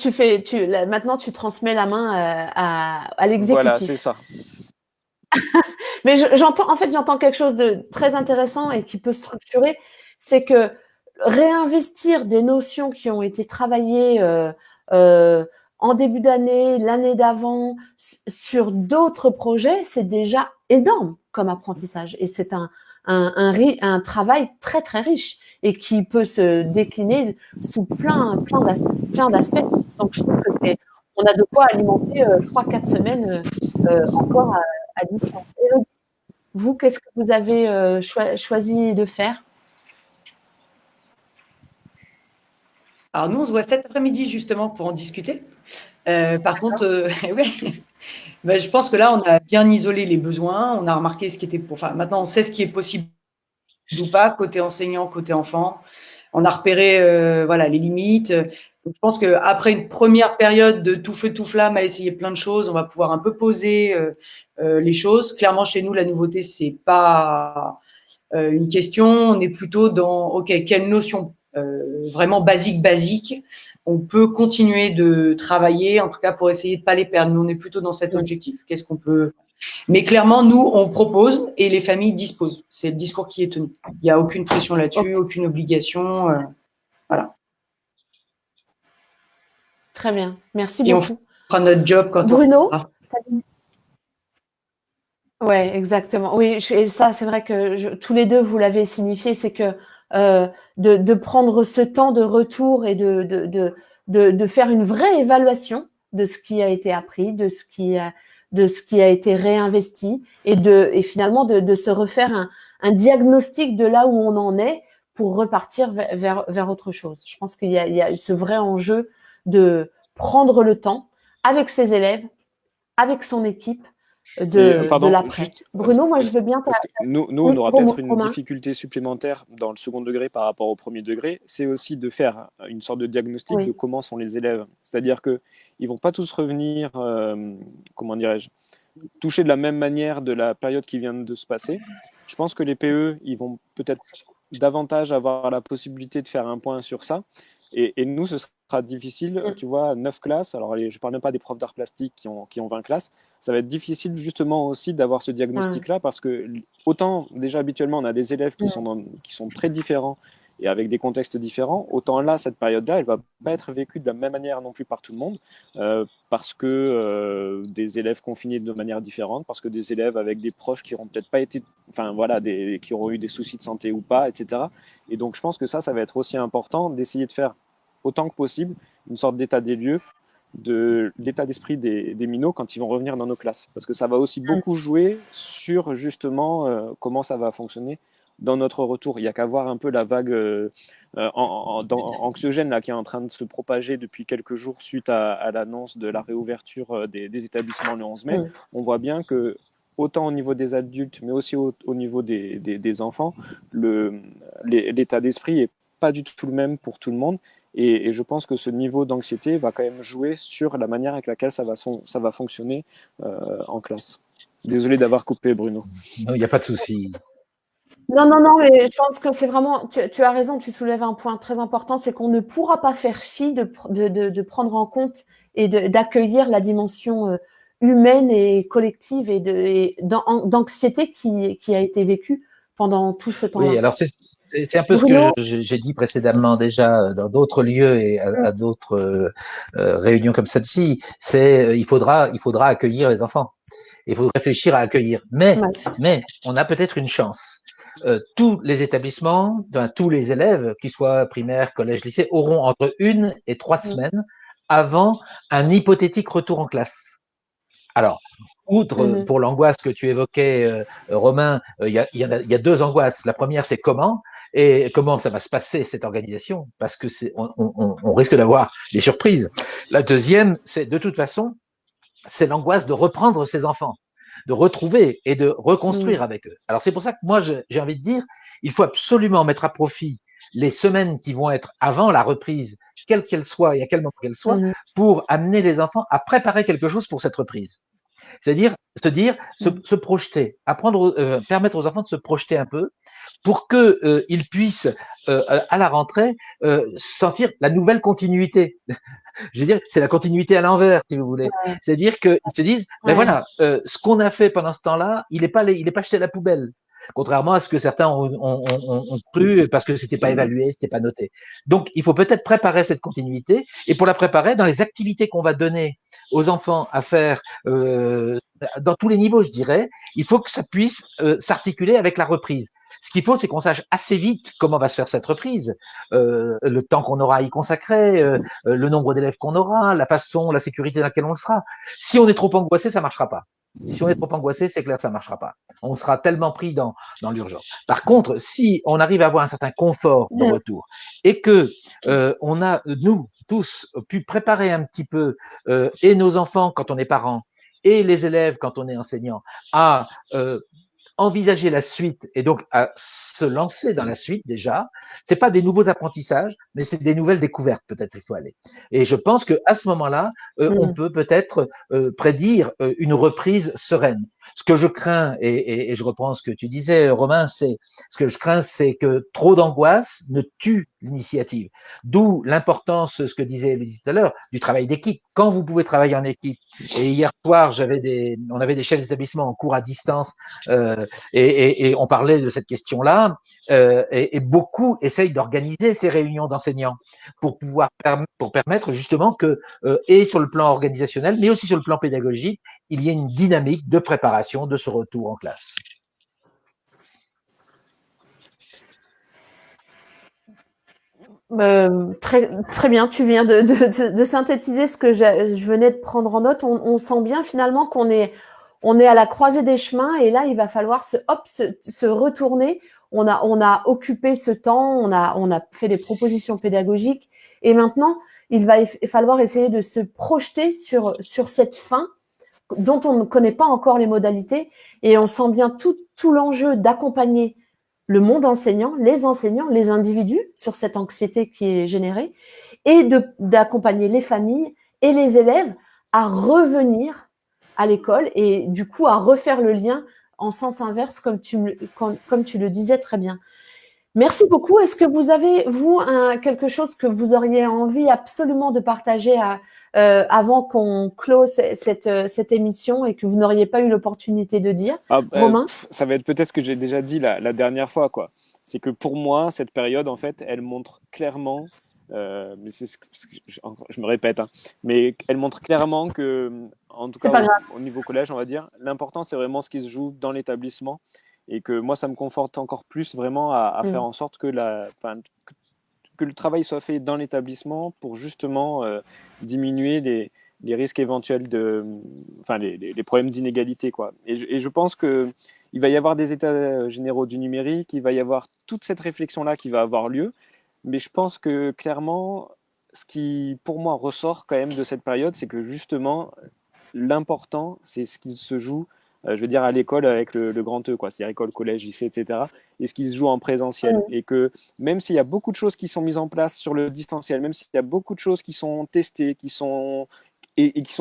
Speaker 1: maintenant tu transmets la main à l'exécutif.
Speaker 2: Voilà, c'est ça.
Speaker 1: Mais j'entends quelque chose de très intéressant et qui peut structurer, c'est que réinvestir des notions qui ont été travaillées en début d'année, l'année d'avant, sur d'autres projets, c'est déjà énorme comme apprentissage. Et c'est un travail très, très riche et qui peut se décliner sous plein d'aspects. Donc, je trouve que on a de quoi alimenter 3-4 semaines encore à distance. Élodie, vous, qu'est-ce que vous avez choisi de faire?
Speaker 3: Alors nous, on se voit cet après-midi justement pour en discuter. Par contre, ouais, je pense que là, on a bien isolé les besoins, on a remarqué ce qui était maintenant on sait ce qui est possible ou pas, côté enseignant, côté enfant. On a repéré les limites. Donc, je pense qu'après une première période de tout feu tout flamme à essayer plein de choses, on va pouvoir un peu poser les choses. Clairement, chez nous, la nouveauté, c'est pas une question. On est plutôt dans OK, quelle notion vraiment basique on peut continuer de travailler, en tout cas pour essayer de pas les perdre. Nous, on est plutôt dans cet objectif. Qu'est-ce qu'on peut. Mais clairement, nous, on propose et les familles disposent. C'est le discours qui est tenu. Il n'y a aucune pression là-dessus, aucune obligation. Voilà.
Speaker 1: Très bien, merci
Speaker 3: Et on
Speaker 1: beaucoup.
Speaker 3: fera notre job quand
Speaker 1: Bruno?
Speaker 3: on.
Speaker 1: Ouais, exactement. Oui, et ça, c'est vrai que tous les deux, vous l'avez signifié, c'est que de prendre ce temps de retour et de faire une vraie évaluation de ce qui a été appris, de ce qui a été réinvesti, et finalement de se refaire un diagnostic de là où on en est pour repartir vers autre chose. Je pense qu'il y a ce vrai enjeu de prendre le temps avec ses élèves, avec son équipe, de
Speaker 2: Pardon,
Speaker 1: l'après.
Speaker 2: juste
Speaker 1: Bruno, moi, je veux bien.
Speaker 2: parce que nous,
Speaker 1: Oui,
Speaker 2: on aura peut-être une
Speaker 1: Romain.
Speaker 2: difficulté supplémentaire dans le second degré par rapport au premier degré, c'est aussi de faire une sorte de diagnostic de
Speaker 1: Oui.
Speaker 2: comment sont les élèves. C'est-à-dire que ils vont pas tous revenir, comment dirais-je, toucher de la même manière de la période qui vient de se passer. Je pense que les PE, ils vont peut-être davantage avoir la possibilité de faire un point sur ça. Et nous, ce sera difficile, tu vois, 9 classes, alors je ne parle même pas des profs d'art plastique qui ont 20 classes, ça va être difficile justement aussi d'avoir ce diagnostic-là parce que autant déjà habituellement on a des élèves qui sont très différents et avec des contextes différents, autant là, cette période-là, elle ne va pas être vécue de la même manière non plus par tout le monde parce que des élèves confinés de manière différente, parce que des élèves avec des proches qui n'auront peut-être pas été, enfin voilà, qui auront eu des soucis de santé ou pas, etc. Et donc je pense que ça va être aussi important d'essayer de faire autant que possible une sorte d'état des lieux de l'état d'esprit des minots quand ils vont revenir dans nos classes. Parce que ça va aussi beaucoup jouer sur justement comment ça va fonctionner dans notre retour. Il n'y a qu'à voir un peu la vague anxiogène là, qui est en train de se propager depuis quelques jours suite à l'annonce de la réouverture des établissements le 11 mai. On voit bien que autant au niveau des adultes, mais aussi au niveau des enfants, l'état d'esprit est pas du tout le même pour tout le monde. Et je pense que ce niveau d'anxiété va quand même jouer sur la manière avec laquelle ça va fonctionner en classe. Désolé d'avoir coupé, Bruno.
Speaker 4: Non, il n'y a pas de souci.
Speaker 1: Non, mais je pense que c'est vraiment, tu as raison, tu soulèves un point très important, c'est qu'on ne pourra pas faire fi de prendre en compte et d'accueillir la dimension humaine et collective et d'anxiété qui a été vécue pendant tout ce temps-là.
Speaker 4: Oui, alors c'est un peu ce que j'ai dit précédemment déjà dans d'autres lieux et à d'autres réunions comme celle-ci. Il faudra accueillir les enfants. Il faut réfléchir à accueillir. Mais on a peut-être une chance. Tous les établissements, tous les élèves, qu'ils soient primaires, collège, lycée, auront entre 1 et 3 semaines avant un hypothétique retour en classe. Alors, outre pour l'angoisse que tu évoquais, Romain, il y a deux angoisses. La première, c'est comment ça va se passer cette organisation, parce que on risque d'avoir des surprises. La deuxième, c'est de toute façon, c'est l'angoisse de reprendre ses enfants, de retrouver et de reconstruire avec eux. Alors c'est pour ça que moi j'ai envie de dire, il faut absolument mettre à profit les semaines qui vont être avant la reprise, quelle qu'elle soit et à quel moment qu'elle soit, pour amener les enfants à préparer quelque chose pour cette reprise. C'est-à-dire se projeter, permettre aux enfants de se projeter un peu pour qu'ils puissent, à la rentrée, sentir la nouvelle continuité. Je veux dire, c'est la continuité à l'envers, si vous voulez. C'est-à-dire qu'ils se disent, ben voilà, ce qu'on a fait pendant ce temps-là, il n'est pas jeté à la poubelle. Contrairement à ce que certains ont cru parce que c'était pas évalué, c'était pas noté. Donc, il faut peut-être préparer cette continuité. Et pour la préparer, dans les activités qu'on va donner aux enfants à faire dans tous les niveaux, je dirais, il faut que ça puisse s'articuler avec la reprise. Ce qu'il faut, c'est qu'on sache assez vite comment va se faire cette reprise, le temps qu'on aura à y consacrer, le nombre d'élèves qu'on aura, la façon, la sécurité dans laquelle on le sera. Si on est trop angoissé, ça marchera pas. Si on est trop angoissé, c'est clair, ça marchera pas. On sera tellement pris dans l'urgence. Par contre, si on arrive à avoir un certain confort de retour et que on a, nous tous, pu préparer un petit peu et nos enfants quand on est parents et les élèves quand on est enseignant à envisager la suite et donc à se lancer dans la suite déjà, c'est pas des nouveaux apprentissages, mais c'est des nouvelles découvertes peut-être il faut aller. Et je pense que à ce moment-là, on peut peut-être prédire une reprise sereine. Ce que je crains, et je reprends ce que tu disais, Romain, c'est ce que je crains, c'est que trop d'angoisse ne tue l'initiative. D'où l'importance, ce que disait Elodie tout à l'heure, du travail d'équipe. Quand vous pouvez travailler en équipe. Et hier soir, on avait des chefs d'établissement en cours à distance, et on parlait de cette question-là. Et beaucoup essayent d'organiser ces réunions d'enseignants pour permettre justement que, et sur le plan organisationnel, mais aussi sur le plan pédagogique, il y ait une dynamique de préparation de ce retour en classe.
Speaker 1: Très bien, tu viens de synthétiser ce que je venais de prendre en note. On sent bien finalement qu'on est à la croisée des chemins et là, il va falloir se retourner. On a occupé ce temps, on a fait des propositions pédagogiques et maintenant, il va falloir essayer de se projeter sur cette fin dont on ne connaît pas encore les modalités et on sent bien tout l'enjeu d'accompagner le monde enseignant, les individus sur cette anxiété qui est générée et d'accompagner les familles et les élèves à revenir à l'école et du coup à refaire le lien en sens inverse comme tu le disais très bien. Merci beaucoup. Est-ce que vous avez, vous, quelque chose que vous auriez envie absolument de partager avant qu'on close cette émission et que vous n'auriez pas eu l'opportunité de dire, Romain?
Speaker 2: Ça va être peut-être ce que j'ai déjà dit la dernière fois, quoi. C'est que pour moi, cette période, en fait, elle montre clairement, mais je me répète, hein, mais elle montre clairement que, en tout cas au niveau collège, on va dire, l'important, c'est vraiment ce qui se joue dans l'établissement. Et que moi, ça me conforte encore plus vraiment à faire en sorte que le travail soit fait dans l'établissement pour justement diminuer les risques éventuels les problèmes d'inégalité, quoi. Et je pense qu'il va y avoir des états généraux du numérique, il va y avoir toute cette réflexion-là qui va avoir lieu, mais je pense que clairement, ce qui pour moi ressort quand même de cette période, c'est que justement, l'important, c'est ce qui se joue je veux dire à l'école avec le grand E, quoi, c'est-à-dire école, collège, lycée, etc. Et ce qui se joue en présentiel. Et que même s'il y a beaucoup de choses qui sont mises en place sur le distanciel, même s'il y a beaucoup de choses qui sont testées, qui sont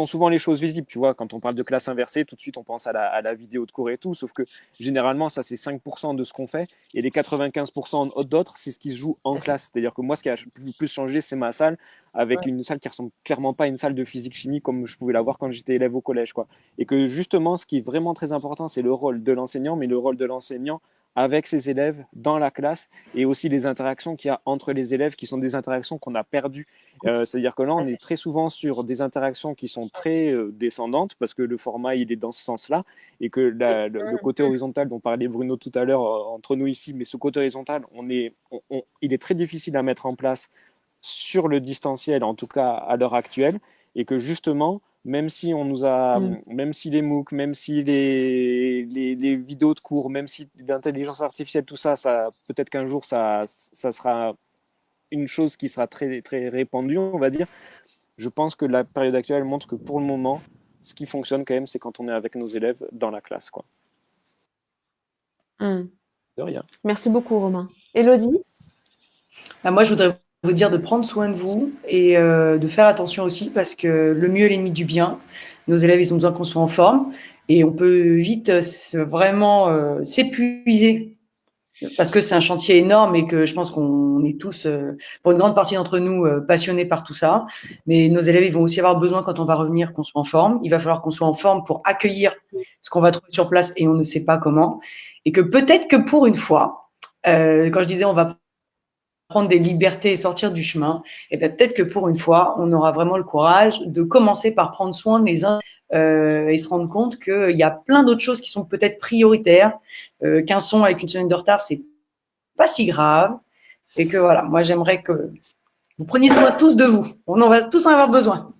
Speaker 2: souvent les choses visibles, tu vois, quand on parle de classe inversée, tout de suite on pense à la vidéo de cours et tout, sauf que généralement ça c'est 5% de ce qu'on fait, et les 95% d'autres c'est ce qui se joue en classe, c'est-à-dire que moi ce qui a le plus changé c'est ma salle, avec une salle qui ressemble clairement pas à une salle de physique-chimie comme je pouvais l'avoir quand j'étais élève au collège, quoi. Et que justement ce qui est vraiment très important c'est le rôle de l'enseignant, mais le rôle de l'enseignant avec ses élèves dans la classe et aussi les interactions qu'il y a entre les élèves qui sont des interactions qu'on a perdues. C'est-à-dire que là, on est très souvent sur des interactions qui sont très descendantes parce que le format, il est dans ce sens-là et que le côté horizontal dont parlait Bruno tout à l'heure entre nous ici, mais ce côté horizontal, il est très difficile à mettre en place sur le distanciel, en tout cas à l'heure actuelle, et que justement, même si on nous a, même si les MOOC, même si les vidéos de cours, même si l'intelligence artificielle, tout ça, peut-être qu'un jour ça sera une chose qui sera très, très répandue, on va dire. Je pense que la période actuelle montre que pour le moment, ce qui fonctionne quand même, c'est quand on est avec nos élèves dans la classe, quoi. De rien.
Speaker 1: Merci beaucoup, Romain. Élodie?
Speaker 3: Moi, je voudrais vous dire de prendre soin de vous et de faire attention aussi parce que le mieux est l'ennemi du bien. Nos élèves, ils ont besoin qu'on soit en forme et on peut vite vraiment s'épuiser parce que c'est un chantier énorme et que je pense qu'on est tous, pour une grande partie d'entre nous, passionnés par tout ça. Mais nos élèves, ils vont aussi avoir besoin quand on va revenir qu'on soit en forme. Il va falloir qu'on soit en forme pour accueillir ce qu'on va trouver sur place et on ne sait pas comment. Et que peut-être que pour une fois, quand je disais on va prendre des libertés et sortir du chemin, et bien peut-être que pour une fois, on aura vraiment le courage de commencer par prendre soin des uns et se rendre compte qu'il y a plein d'autres choses qui sont peut-être prioritaires, qu'un son avec une semaine de retard, c'est pas si grave, et que voilà, moi j'aimerais que vous preniez soin tous de vous. On en va tous en avoir besoin.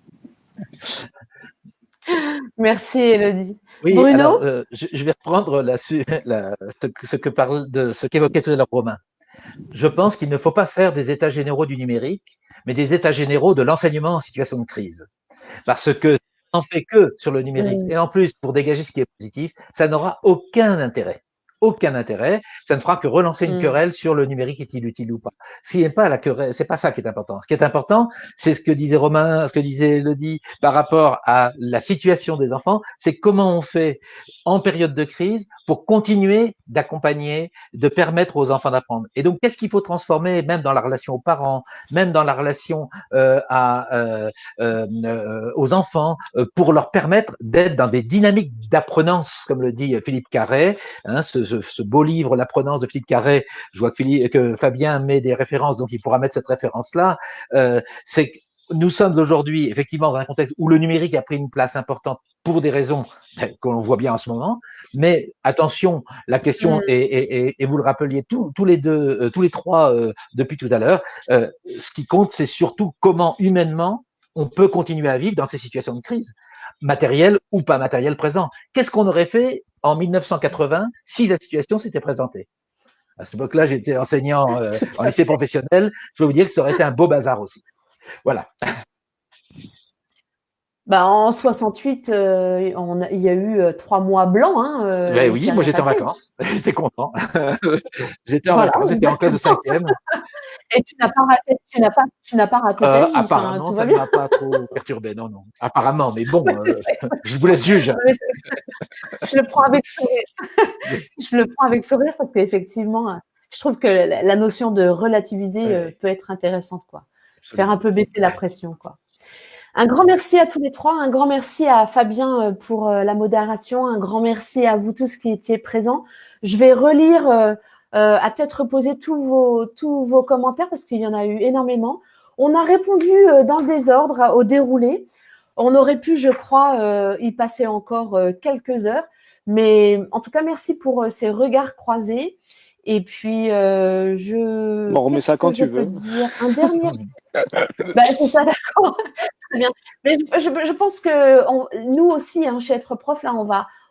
Speaker 1: Merci, Élodie.
Speaker 4: Oui,
Speaker 1: Bruno?
Speaker 4: alors je vais reprendre ce qu'évoquait tout à l'heure Romain. Je pense qu'il ne faut pas faire des états généraux du numérique, mais des états généraux de l'enseignement en situation de crise. Parce que si on n'en fait que sur le numérique, et en plus pour dégager ce qui est positif, ça n'aura aucun intérêt. aucun intérêt. Ça ne fera que relancer une querelle sur le numérique est-il utile ou pas. Ce n'est pas la querelle, c'est pas ça qui est important. Ce qui est important, c'est ce que disait Romain, ce que disait Elodie par rapport à la situation des enfants, c'est comment on fait en période de crise pour continuer d'accompagner, de permettre aux enfants d'apprendre. Et donc, qu'est-ce qu'il faut transformer, même dans la relation aux parents, même dans la relation aux enfants, pour leur permettre d'être dans des dynamiques d'apprenance, comme le dit Philippe Carré, hein, ce beau livre, L'apprenance de Philippe Carré. Je vois que Fabien met des références, donc il pourra mettre cette référence-là. C'est nous sommes aujourd'hui effectivement dans un contexte où le numérique a pris une place importante pour des raisons que l'on voit bien en ce moment. Mais attention, la question est, et vous le rappeliez tous les deux, tous les trois depuis tout à l'heure, ce qui compte, c'est surtout comment humainement on peut continuer à vivre dans ces situations de crise, matériel ou pas matériel présent. Qu'est-ce qu'on aurait fait en 1980 si la situation s'était présentée? À cette époque-là, j'étais enseignant en lycée professionnel. Je peux vous dire que ça aurait été un beau bazar aussi. Voilà.
Speaker 1: Bah, en 68, il y a eu 3 mois blancs. Hein,
Speaker 4: Ben oui, moi j'étais en vacances. J'étais content. J'étais en vacances, j'étais en classe de 5e.
Speaker 1: Et tu n'as pas raté ta vie.
Speaker 4: Apparemment,
Speaker 1: tout
Speaker 4: ça
Speaker 1: va
Speaker 4: ne
Speaker 1: bien.
Speaker 4: m'a pas trop perturbé. Non, non. Apparemment, mais bon, je vous laisse juge.
Speaker 1: Je le prends avec sourire. Je le prends avec sourire parce qu'effectivement, je trouve que la notion de relativiser peut être intéressante, quoi. Faire un peu baisser la pression, quoi. Un grand merci à tous les trois, un grand merci à Fabien pour la modération, un grand merci à vous tous qui étiez présents. Je vais relire à tête reposée tous vos commentaires parce qu'il y en a eu énormément. On a répondu dans le désordre au déroulé. On aurait pu, je crois, y passer encore quelques heures. Mais en tout cas, merci pour ces regards croisés. Et puis,
Speaker 2: on remet ça quand tu veux.
Speaker 1: Dire un dernier. C'est ça, d'accord. Très bien. Mais je pense que nous aussi, hein, chez Être Prof, là,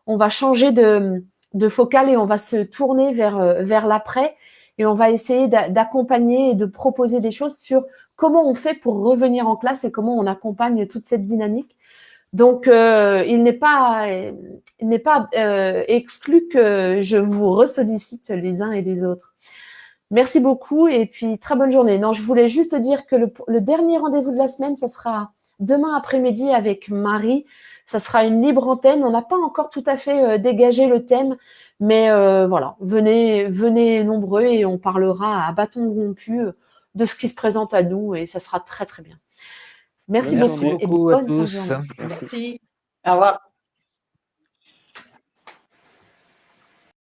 Speaker 1: on va changer de focale et on va se tourner vers l'après et on va essayer d'accompagner et de proposer des choses sur comment on fait pour revenir en classe et comment on accompagne toute cette dynamique. Donc, il n'est pas exclu que je vous ressollicite les uns et les autres. Merci beaucoup et puis très bonne journée. Non, je voulais juste dire que le dernier rendez-vous de la semaine, ça sera demain après-midi avec Marie. Ça sera une libre antenne. On n'a pas encore tout à fait dégagé le thème, mais voilà, venez nombreux et on parlera à bâton rompu de ce qui se présente à nous et ça sera très très bien. Merci beaucoup et bonne
Speaker 4: à tous.
Speaker 3: Merci. Au revoir.